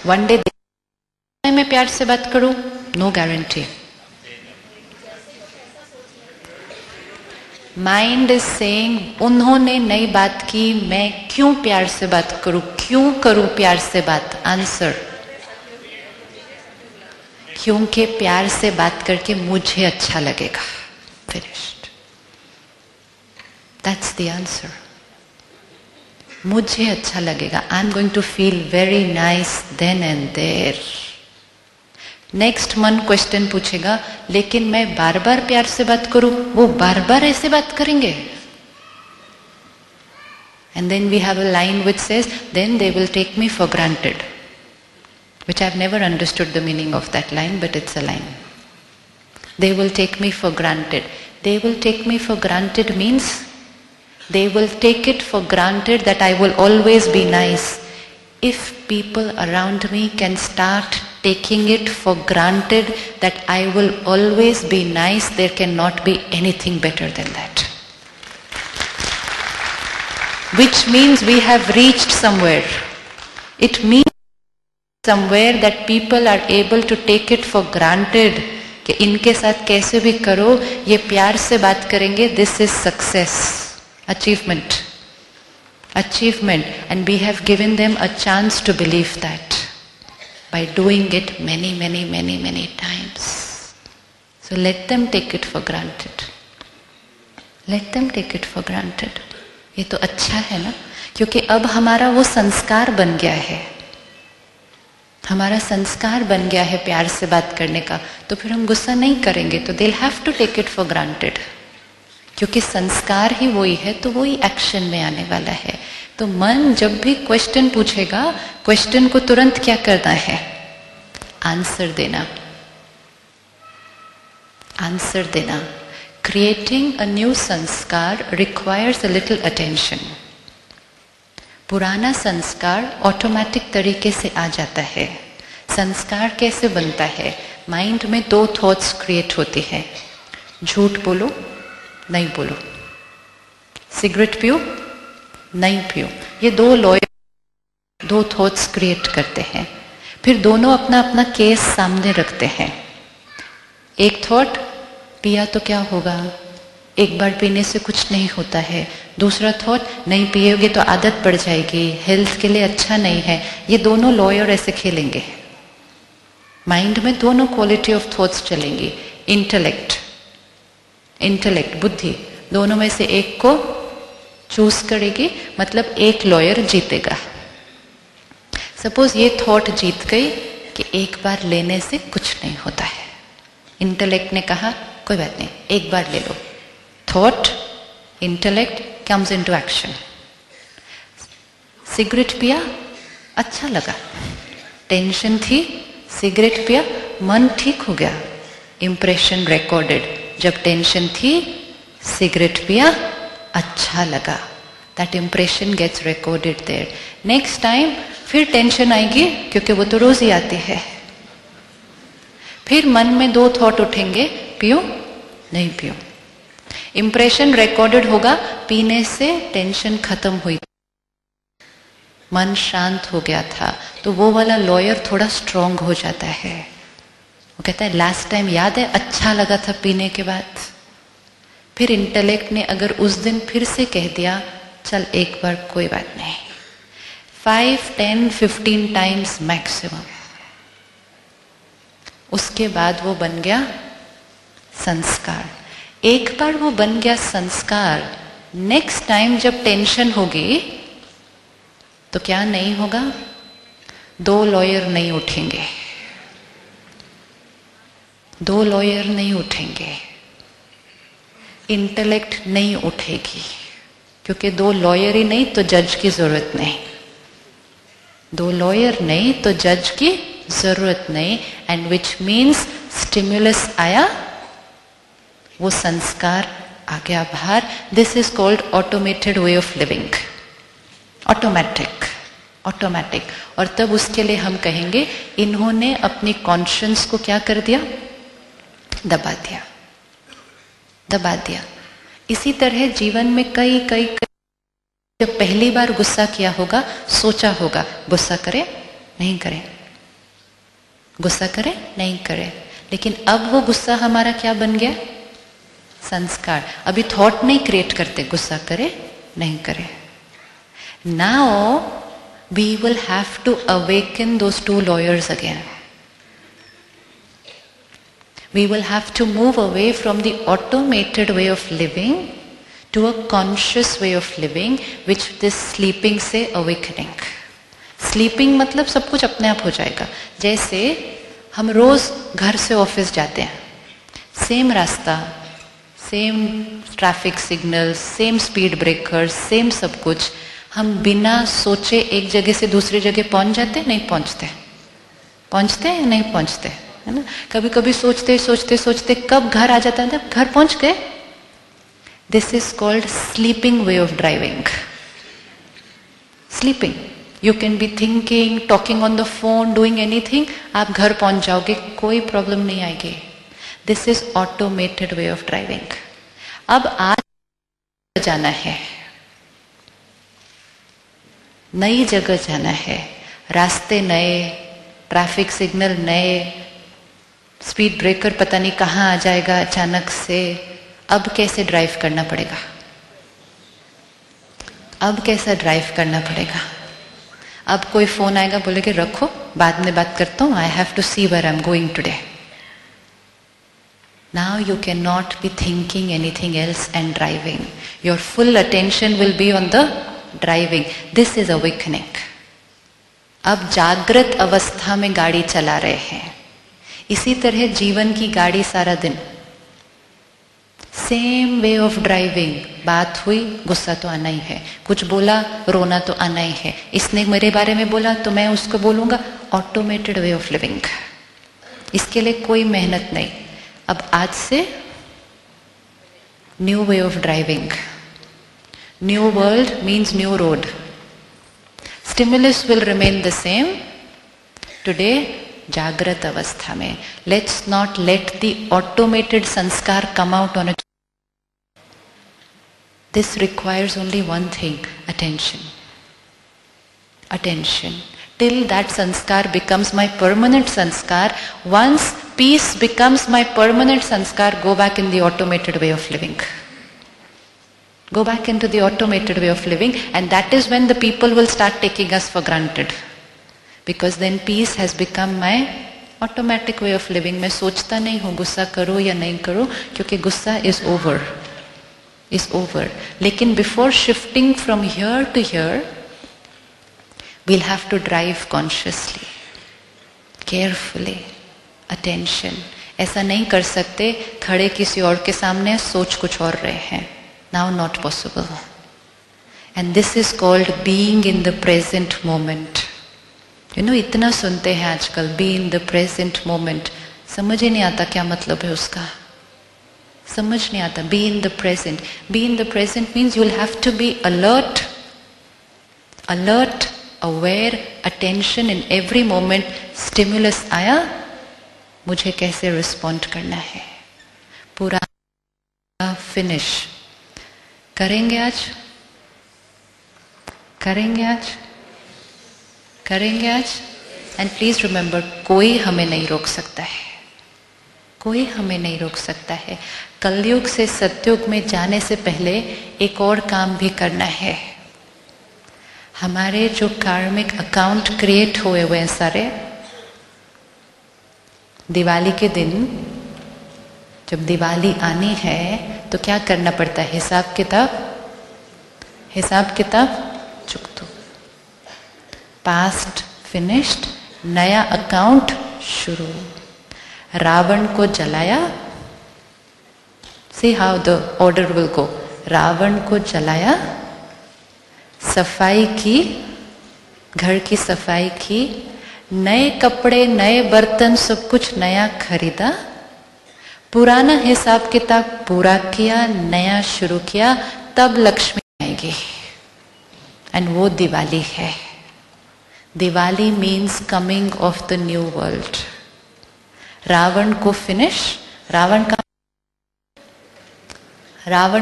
वन डे मैं प्यार से बात करूं, no guarantee. Mind is saying उन्होंने नहीं बात की, मैं क्यों प्यार से बात करूं, क्यों करूं प्यार से बात? आंसर, क्योंकि प्यार से बात करके मुझे अच्छा लगेगा। Finished, that's the answer. मुझे अच्छा लगेगा, I am going to feel very nice then and there. Next मन क्वेश्चन पूछेगा, लेकिन मैं बार बार प्यार से बात करूं, वो बार बार ऐसे बात करेंगे। And then we have a line which says then they will take me for granted, which I've never understood the meaning of that line, but it's a line. They will take me for granted. They will take me for granted means they will take it for granted that I will always be nice. If people around me can start taking it for granted that I will always be nice, there cannot be anything better than that. Which means we have reached somewhere. It means somewhere that people are able to take it for granted कि इनके साथ कैसे भी करो ये प्यार से बात करेंगे। This is success, achievement, and we have given them a chance to believe that by doing it many times. So let them take it for granted. Let them take it for granted. ये तो अच्छा है ना, क्योंकि अब हमारा वो संस्कार बन गया है। हमारा संस्कार बन गया है प्यार से बात करने का, तो फिर हम गुस्सा नहीं करेंगे, तो they'll have to take it for granted, क्योंकि संस्कार ही वही है, तो वही एक्शन में आने वाला है। तो मन जब भी क्वेश्चन पूछेगा, क्वेश्चन को तुरंत क्या करना है? आंसर देना, आंसर देना। क्रिएटिंग अ न्यू संस्कार रिक्वायर्स अ लिटिल अटेंशन। पुराना संस्कार ऑटोमेटिक तरीके से आ जाता है। संस्कार कैसे बनता है? माइंड में दो थॉट्स क्रिएट होती है, झूठ बोलो नहीं बोलो, सिगरेट पियो नहीं पियो। ये दो लॉयर दो थॉट्स क्रिएट करते हैं, फिर दोनों अपना अपना केस सामने रखते हैं। एक थॉट, पिया तो क्या होगा, एक बार पीने से कुछ नहीं होता है। दूसरा थॉट, नहीं पिएगे तो आदत पड़ जाएगी, हेल्थ के लिए अच्छा नहीं है। ये दोनों लॉयर ऐसे खेलेंगे, माइंड में दोनों क्वालिटी ऑफ थॉट्स चलेंगी। इंटेलेक्ट बुद्धि दोनों में से एक को चूज करेगी, मतलब एक लॉयर जीतेगा। सपोज ये थॉट जीत गई कि एक बार लेने से कुछ नहीं होता है। इंटेलेक्ट ने कहा कोई बात नहीं, एक बार ले लो। Thought, intellect comes into action. Cigarette पिया, अच्छा लगा, टेंशन थी, सिगरेट पिया, मन ठीक हो गया, इंप्रेशन रिकॉर्डेड। जब टेंशन थी, सिगरेट पिया, अच्छा लगा, that impression gets recorded there. Next time फिर टेंशन आएगी, क्योंकि वो तो रोज ही आती है। फिर मन में दो थॉट उठेंगे, पियो नहीं पियो। इंप्रेशन रिकॉर्डेड होगा, पीने से टेंशन खत्म हुई, मन शांत हो गया था। तो वो वाला लॉयर थोड़ा स्ट्रांग हो जाता है। वो कहता है लास्ट टाइम याद है, अच्छा लगा था पीने के बाद। फिर इंटेलेक्ट ने अगर उस दिन फिर से कह दिया, चल एक बार कोई बात नहीं, 5, 10, 15 टाइम्स मैक्सिमम, उसके बाद वो बन गया संस्कार। एक बार वो बन गया संस्कार, नेक्स्ट टाइम जब टेंशन होगी तो क्या नहीं होगा, दो लॉयर नहीं उठेंगे, दो लॉयर नहीं उठेंगे, इंटेलेक्ट नहीं उठेगी, क्योंकि दो लॉयर ही नहीं तो जज की जरूरत नहीं, दो लॉयर नहीं तो जज की जरूरत नहीं। एंड विच मीन्स स्टिमुलस आया, वो संस्कार आ गया बाहर। This is called automated way of living, automatic. और तब उसके लिए हम कहेंगे इन्होंने अपनी कॉन्शियंस को क्या कर दिया, दबा दिया। इसी तरह जीवन में कई जब पहली बार गुस्सा किया होगा, सोचा होगा गुस्सा करे नहीं करे, गुस्सा करे नहीं करे, लेकिन अब वो गुस्सा हमारा क्या बन गया, संस्कार। अभी थॉट नहीं क्रिएट करते, गुस्सा करे नहीं करे। Now we will have to awaken those two layers again. We will have to move away from the automated way of living to a conscious way of living, which this sleeping से awakening. Sleeping मतलब सब कुछ अपने आप हो जाएगा. जैसे हम रोज घर से ऑफिस जाते हैं, सेम रास्ता, same traffic signal, same speed breaker, same सब कुछ, हम बिना सोचे एक जगह से दूसरी जगह पहुंच जाते, नहीं पहुंचते, पहुंचते हैं नहीं पहुंचते, है ना. कभी कभी सोचते सोचते सोचते कब घर आ जाता है, घर पहुंच गए. This is called sleeping way of driving. Sleeping, you can be thinking, talking on the phone, doing anything, आप घर पहुंच जाओगे, कोई प्रॉब्लम नहीं आएगी. This is automated way of driving. अब आज जाना है, नई जगह जाना है, रास्ते नए, ट्रैफिक सिग्नल नए, स्पीड ब्रेकर पता नहीं कहाँ आ जाएगा अचानक से. अब कैसे ड्राइव करना पड़ेगा, अब कैसा ड्राइव करना पड़ेगा. अब कोई फोन आएगा, बोलेगे रखो बाद में बात करता हूँ, I have to see where I am going today. Now you cannot be thinking anything else and driving. Your full attention will be on the driving. This is awakening. अब जागृत अवस्था में गाड़ी चला रहे हैं. इसी तरह जीवन की गाड़ी सारा दिन, सेम वे ऑफ ड्राइविंग. बात हुई, गुस्सा तो आना ही है, कुछ बोला, रोना तो आना ही है, इसने मेरे बारे में बोला तो मैं उसको बोलूंगा. Automated way of living. इसके लिए कोई मेहनत नहीं. अब आज से new way of driving. New world means new road. Stimulus will remain the same. Today जागृत अवस्था में, let's not let the automated sanskar come out on a. This requires only one thing, attention. Attention. Till that sanskar becomes my permanent sanskar, once peace becomes my permanent sanskar, go back in the automated way of living. Go back into the automated way of living, and that is when the people will start taking us for granted. Because then peace has become my automatic way of living. मैं सोचता नहीं हूँ गुस्सा करो या नहीं करो, क्योंकि गुस्सा is over. लेकिन before shifting from here to here, we'll have to drive consciously, carefully, attention. ऐसा नहीं कर सकते खड़े किसी और के सामने सोच कुछ और रहे हैं. Now not possible. And this is called being in the present moment. You know, इतना सुनते हैं आजकल, be in the present moment. समझ ही नहीं आता क्या मतलब है उसका. समझ नहीं आता. Be in the present. Be in the present means you'll have to be alert, aware, attention in every moment. Stimulus आया, मुझे कैसे रिस्पॉन्ड करना है. पूरा फिनिश करेंगे आज. एंड प्लीज रिमेंबर, कोई हमें नहीं रोक सकता है. कलयुग से सतयुग में जाने से पहले एक और काम भी करना है. हमारे जो कार्मिक अकाउंट क्रिएट हुए हैं सारे, दिवाली के दिन जब दिवाली आनी है तो क्या करना पड़ता है? हिसाब किताब चुकतो. पास्ट फिनिश्ड, नया अकाउंट शुरू. रावण को जलाया. See how the order will go. Ravan को जलाया, सफाई की, घर की सफाई की, नए कपड़े, नए बर्तन, सब कुछ नया खरीदा, पुराना हिसाब किताब पूरा किया, नया शुरू किया, तब लक्ष्मी आएगी. एंड वो दिवाली है. Diwali means coming of the new world. Ravan को फिनिश. रावण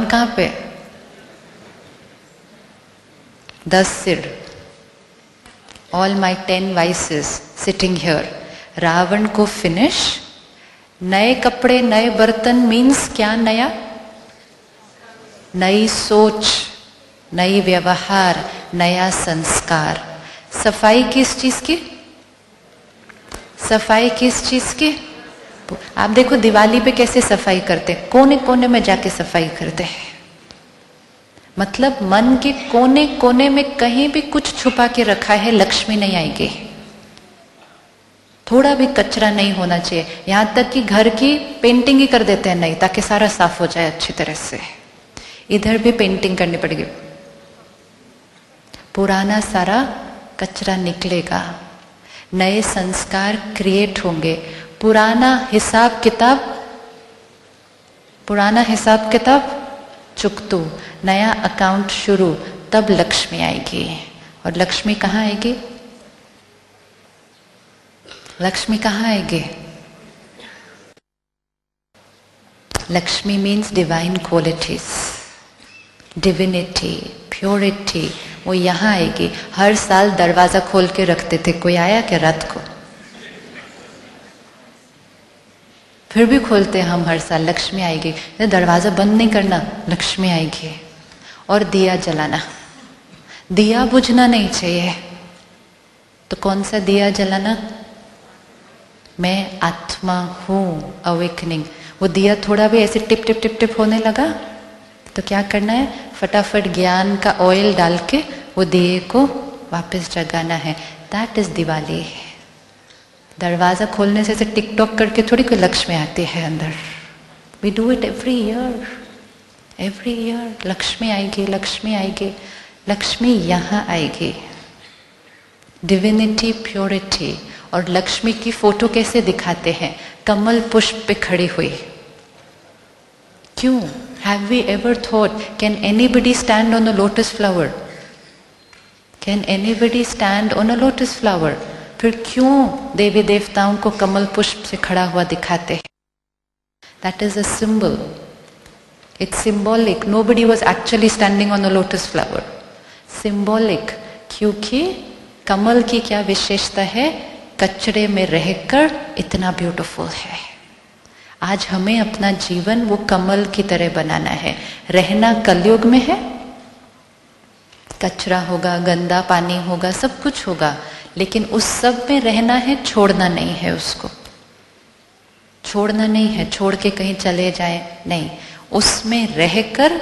कहां पे? 10 सिर. All my 10 vices sitting here. Ravan को फिनिश. नए कपड़े, नए बर्तन मीन्स क्या? नया, नई सोच, नई व्यवहार, नया संस्कार. सफाई किस चीज की? आप देखो दिवाली पे कैसे सफाई करते हैं. कोने कोने में जाके सफाई करते हैं. मतलब मन के कोने कोने में कहीं भी कुछ छुपा के रखा है, लक्ष्मी नहीं आएगी. थोड़ा भी कचरा नहीं होना चाहिए. यहां तक कि घर की पेंटिंग ही कर देते हैं नहीं, ताकि सारा साफ हो जाए अच्छी तरह से. इधर भी पेंटिंग करनी पड़ेगी. पुराना सारा कचरा निकलेगा, नए संस्कार क्रिएट होंगे. पुराना हिसाब किताब चुकतू, नया अकाउंट शुरू, तब लक्ष्मी आएगी. और लक्ष्मी कहाँ आएगी? Lakshmi means divine qualities, divinity, purity. वो यहाँ आएगी. हर साल दरवाजा खोल के रखते थे. कोई आया क्या रात को? फिर भी खोलते हैं हम हर साल. लक्ष्मी आएगी. दरवाजा बंद नहीं करना, लक्ष्मी आएगी. और दिया जलाना. दिया बुझना नहीं चाहिए. तो कौन सा दिया जलाना? मैं आत्मा हूं, अवेकनिंग. वो दिया थोड़ा भी ऐसे टिप टिप टिप टिप होने लगा तो क्या करना है? फटाफट ज्ञान का ऑयल डाल के वो दिए को वापस जगाना है. That is Diwali. दरवाजा खोलने से टिकटॉक करके थोड़ी कोई लक्ष्मी आती है अंदर. We do it every year. Lakshmi आएगी. लक्ष्मी यहाँ आएगी. Divinity, purity. और लक्ष्मी की फोटो कैसे दिखाते हैं? कमल पुष्प पे खड़ी हुई. क्यों? Have we ever thought, can anybody stand on a lotus flower? फिर क्यों देवी देवताओं को कमल पुष्प से खड़ा हुआ दिखाते हैं? That is a symbol. It's symbolic. Nobody was actually standing on a lotus flower. Symbolic. क्योंकि कमल की क्या विशेषता है? कचरे में रहकर इतना ब्यूटीफुल है. आज हमें अपना जीवन वो कमल की तरह बनाना है। रहना कलयुग में है, कचरा होगा, गंदा पानी होगा, सब कुछ होगा, लेकिन उस सब में रहना है, छोड़ना नहीं है उसको। छोड़ना नहीं है, छोड़ के कहीं चले जाए नहीं, उसमें रहकर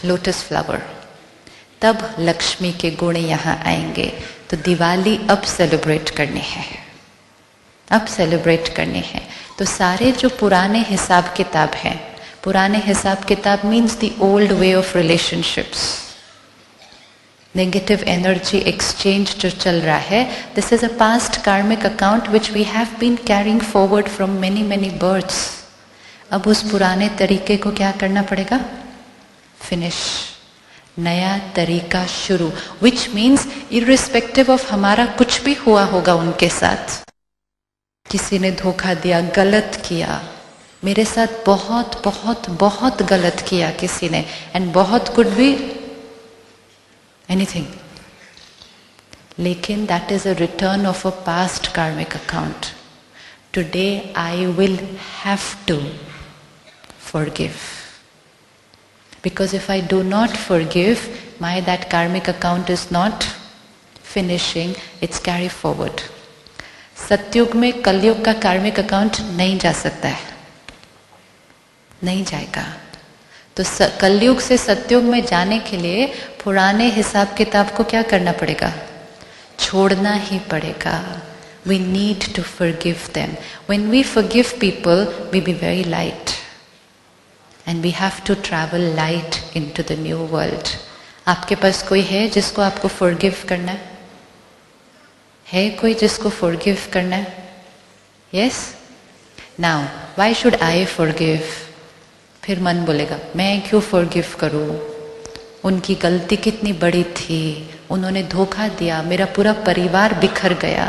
लोटस फ्लावर, तब लक्ष्मी के गुण यहाँ आएंगे। तो दिवाली अब सेलिब्रेट करनी है, अब सेलिब्रेट करनी है। तो सारे जो पुराने हिसाब किताब हैं, पुराने हिसाब किताब means the old way of relationships, negative energy exchange जो चल रहा है, this is a past karmic account which we have been carrying forward from many many births. अब उस पुराने तरीके को क्या करना पड़ेगा? फिनिश, नया तरीका शुरू, विच मीन्स इर्रिस्पेक्टिव ऑफ हमारा कुछ भी हुआ होगा उनके साथ, किसी ने धोखा दिया, गलत किया, मेरे साथ बहुत बहुत बहुत गलत किया किसी ने, एंड बहुत कुड बी एनीथिंग, लेकिन that is a return of a past karmic account. Today I will have to forgive, because if I do not forgive, that karmic account is not finishing, it's carry forward. सत्युग में कलयुग का कार्मिक account नहीं जा सकता है, नहीं जाएगा। तो कलयुग से सत्युग में जाने के लिए पुराने हिसाब किताब को क्या करना पड़ेगा? छोड़ना ही पड़ेगा. We need to forgive them. When we forgive people, we be very light. And we have to travel light into the new world. आपके पास कोई है जिसको आपको forgive करना है कोई जिसको forgive करना है? Yes? Now, why should I forgive? फिर मन बोलेगा मैं क्यों forgive करूं? उनकी गलती कितनी बड़ी थी, उन्होंने धोखा दिया, मेरा पूरा परिवार बिखर गया.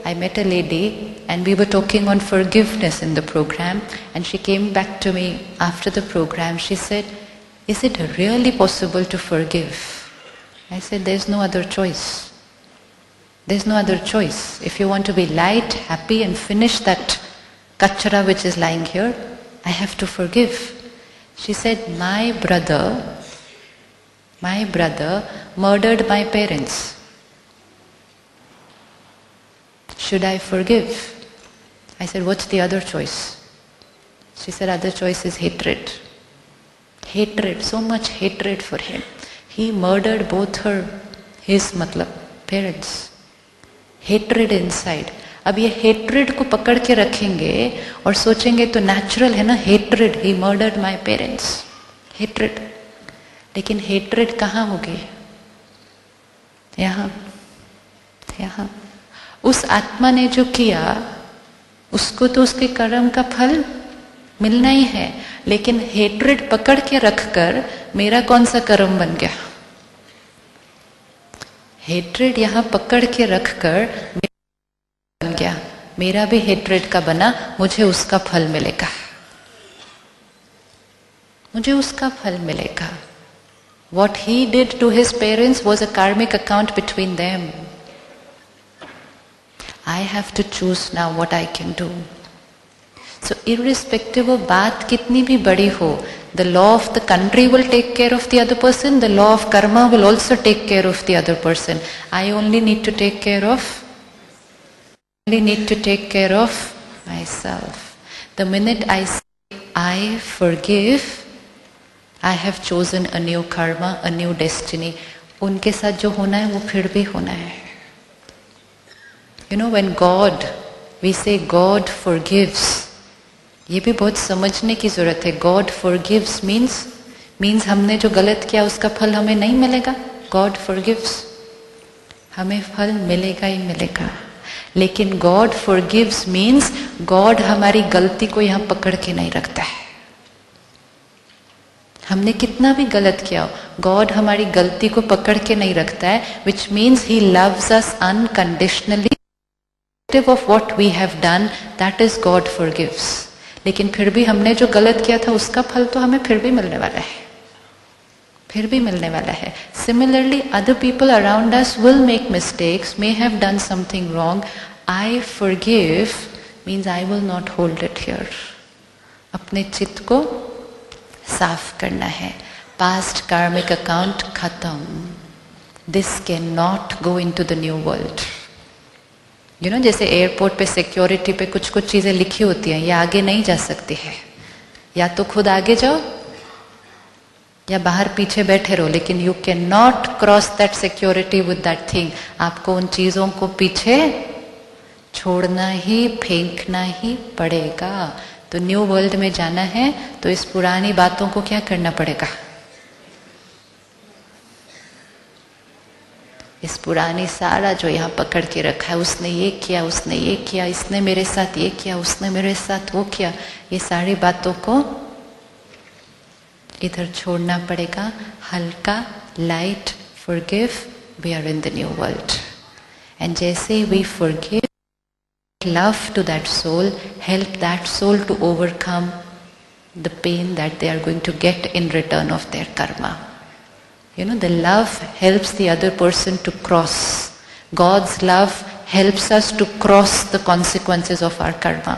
I met a lady and we were talking on forgiveness in the program, and she came back to me after the program. She said, is it really possible to forgive? I said, there's no other choice. There's no other choice. If you want to be light, happy and finish that kachara which is lying here, I have to forgive. She said, my brother murdered my parents. Should I forgive? I said, what's the other choice? She said, other choice is hatred. Hatred, so much hatred for him. He murdered both his parents. Hatred inside. अब ये hatred को पकड़ के रखेंगे और सोचेंगे तो natural है ना, hatred, he murdered my parents. Hatred. लेकिन hatred कहाँ होगी? यहाँ. उस आत्मा ने जो किया उसको तो उसके कर्म का फल मिलना ही है, लेकिन हेट्रेड पकड़ के रखकर मेरा कौन सा कर्म बन गया? हेट्रेड यहां पकड़ के रखकर बन गया, मेरा भी हेट्रेड का बना, मुझे उसका फल मिलेगा, मुझे उसका फल मिलेगा. What he did to his parents was a karmic account between them. I have to choose now what I can do. So irrespective of बात कितनी भी बड़ी हो, the law of the country will take care of the other person, the law of karma will also take care of the other person. I only need to take care of myself. The minute I say I forgive, I have chosen a new karma, a new destiny. उनके साथ जो होना है वो फिर भी होना है. You know, when we say God forgives, ये भी बहुत समझने की जरूरत है. God forgives means हमने जो गलत किया उसका फल हमें नहीं मिलेगा. God forgives, हमें फल मिलेगा ही मिलेगा. लेकिन God forgives means God हमारी गलती को यहाँ पकड़ के नहीं रखता है. हमने कितना भी गलत किया हो, God हमारी गलती को पकड़ के नहीं रखता है, which means He loves us unconditionally. Of what we have done, that is God forgives. लेकिन फिर भी हमने जो गलत किया था उसका फल तो हमें फिर भी मिलने वाला है. Similarly, other people around us will make mistakes, may have done something wrong. I forgive means I will not hold it here. अपने चित्त को साफ करना है. Past karmic account खत्म. This cannot go into the new world. You know, जैसे airport पे security पे कुछ कुछ चीजें लिखी होती हैं, ये आगे नहीं जा सकती है. या तो खुद आगे जाओ या बाहर पीछे बैठे रहो, लेकिन you can not cross that security with that thing. आपको उन चीजों को पीछे छोड़ना ही, फेंकना ही पड़ेगा. तो न्यू वर्ल्ड में जाना है तो इस पुरानी बातों को क्या करना पड़ेगा? इस पुरानी सारा जो यहाँ पकड़ के रखा है, उसने ये किया, उसने ये किया, इसने मेरे साथ ये किया, उसने मेरे साथ वो किया, ये सारी बातों को इधर छोड़ना पड़ेगा. हल्का, light, forgive, we are in the new world. And जैसे we forgive, love to that soul, help that soul to overcome the pain that they are going to get in return of their karma. You know, the love helps the other person to cross. God's love helps us to cross the consequences of our karma.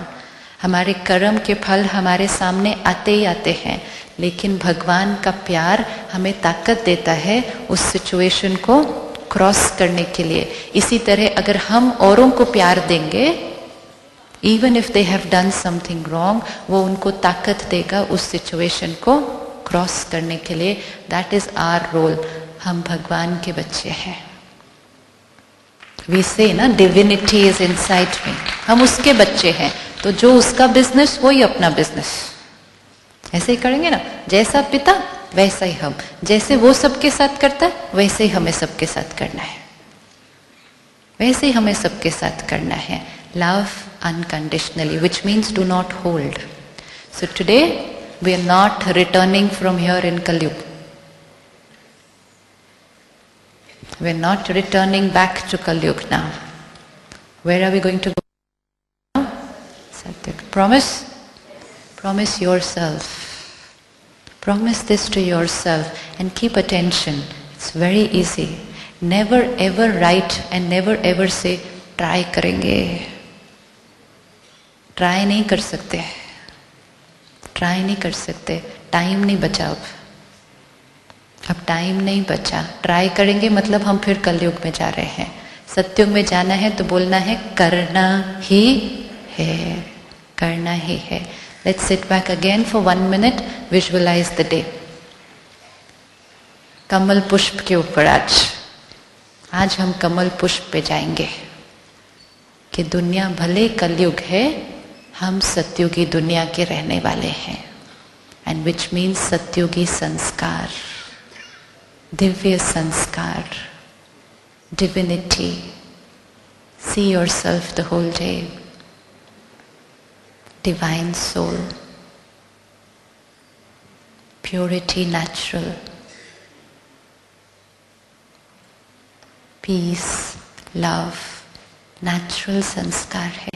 हमारे कर्म के फल हमारे सामने आते ही आते हैं, लेकिन भगवान का प्यार हमें ताकत देता है उस सिचुएशन को क्रॉस करने के लिए. इसी तरह अगर हम औरों को प्यार देंगे, even if they have done something wrong, वो उनको ताकत देगा उस सिचुएशन को क्रॉस करने के लिए. That is our role. हम भगवान के बच्चे हैं. वी से ना, डिविनिटी इज इनसाइड मी. हम उसके बच्चे हैं, तो जो उसका बिजनेस वही अपना बिजनेस. ऐसे ही करेंगे ना, जैसा पिता वैसा ही हम. जैसे वो सबके साथ करता है वैसे ही हमें सबके साथ करना है. वैसे ही हमें सबके साथ करना है. Love unconditionally, which means do not hold. So today we are not returning from here in Kali Yuga. We are not returning back to Kali Yuga now. Where are we going to go now? Satyak. Promise? Promise yourself. Promise this to yourself and keep attention. It's very easy. Never ever write and never ever say try करेंगे. Try नहीं कर सकते, try नहीं कर सकते. Time नहीं बचा. अब टाइम नहीं बचा. ट्राई करेंगे मतलब हम फिर कलयुग में जा रहे हैं. सत्युग में जाना है तो बोलना है करना ही है, करना ही है. Let's sit back again for 1 minute. Visualise the day. कमल पुष्प के ऊपर आज हम कमल पुष्प पे जाएंगे कि दुनिया भले कलयुग है, हम सत्युगी दुनिया के रहने वाले हैं. एंड विच मीन्स सत्युगी संस्कार, दिव्य संस्कार, divinity. See your self the whole day. Divine soul, purity natural, peace, love natural संस्कार है.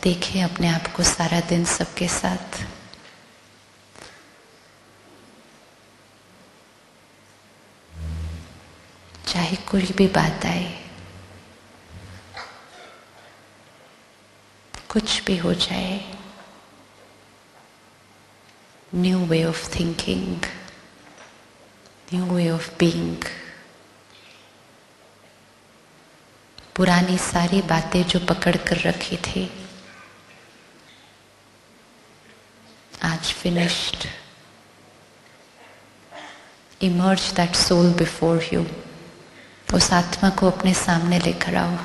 देखिए अपने आप को सारा दिन सबके साथ. चाहे कोई भी बात आए, कुछ भी हो जाए, new way of thinking, new way of being. पुरानी सारी बातें जो पकड़ कर रखी थी आज finished. Emerge that soul before you. उस आत्मा को अपने सामने लेकर आओ.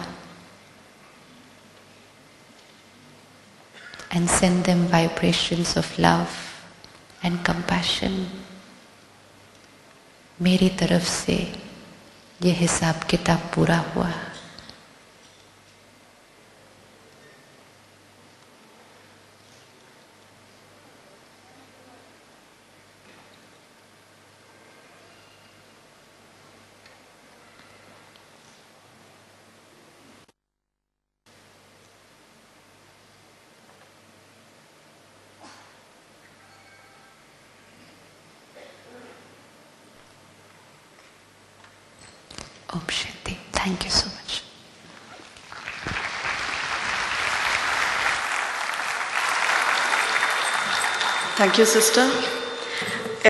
And send them vibrations of love and compassion. मेरी तरफ से ये हिसाब किताब पूरा हुआ. Om Shanti. Thank you so much. Thank you, sister.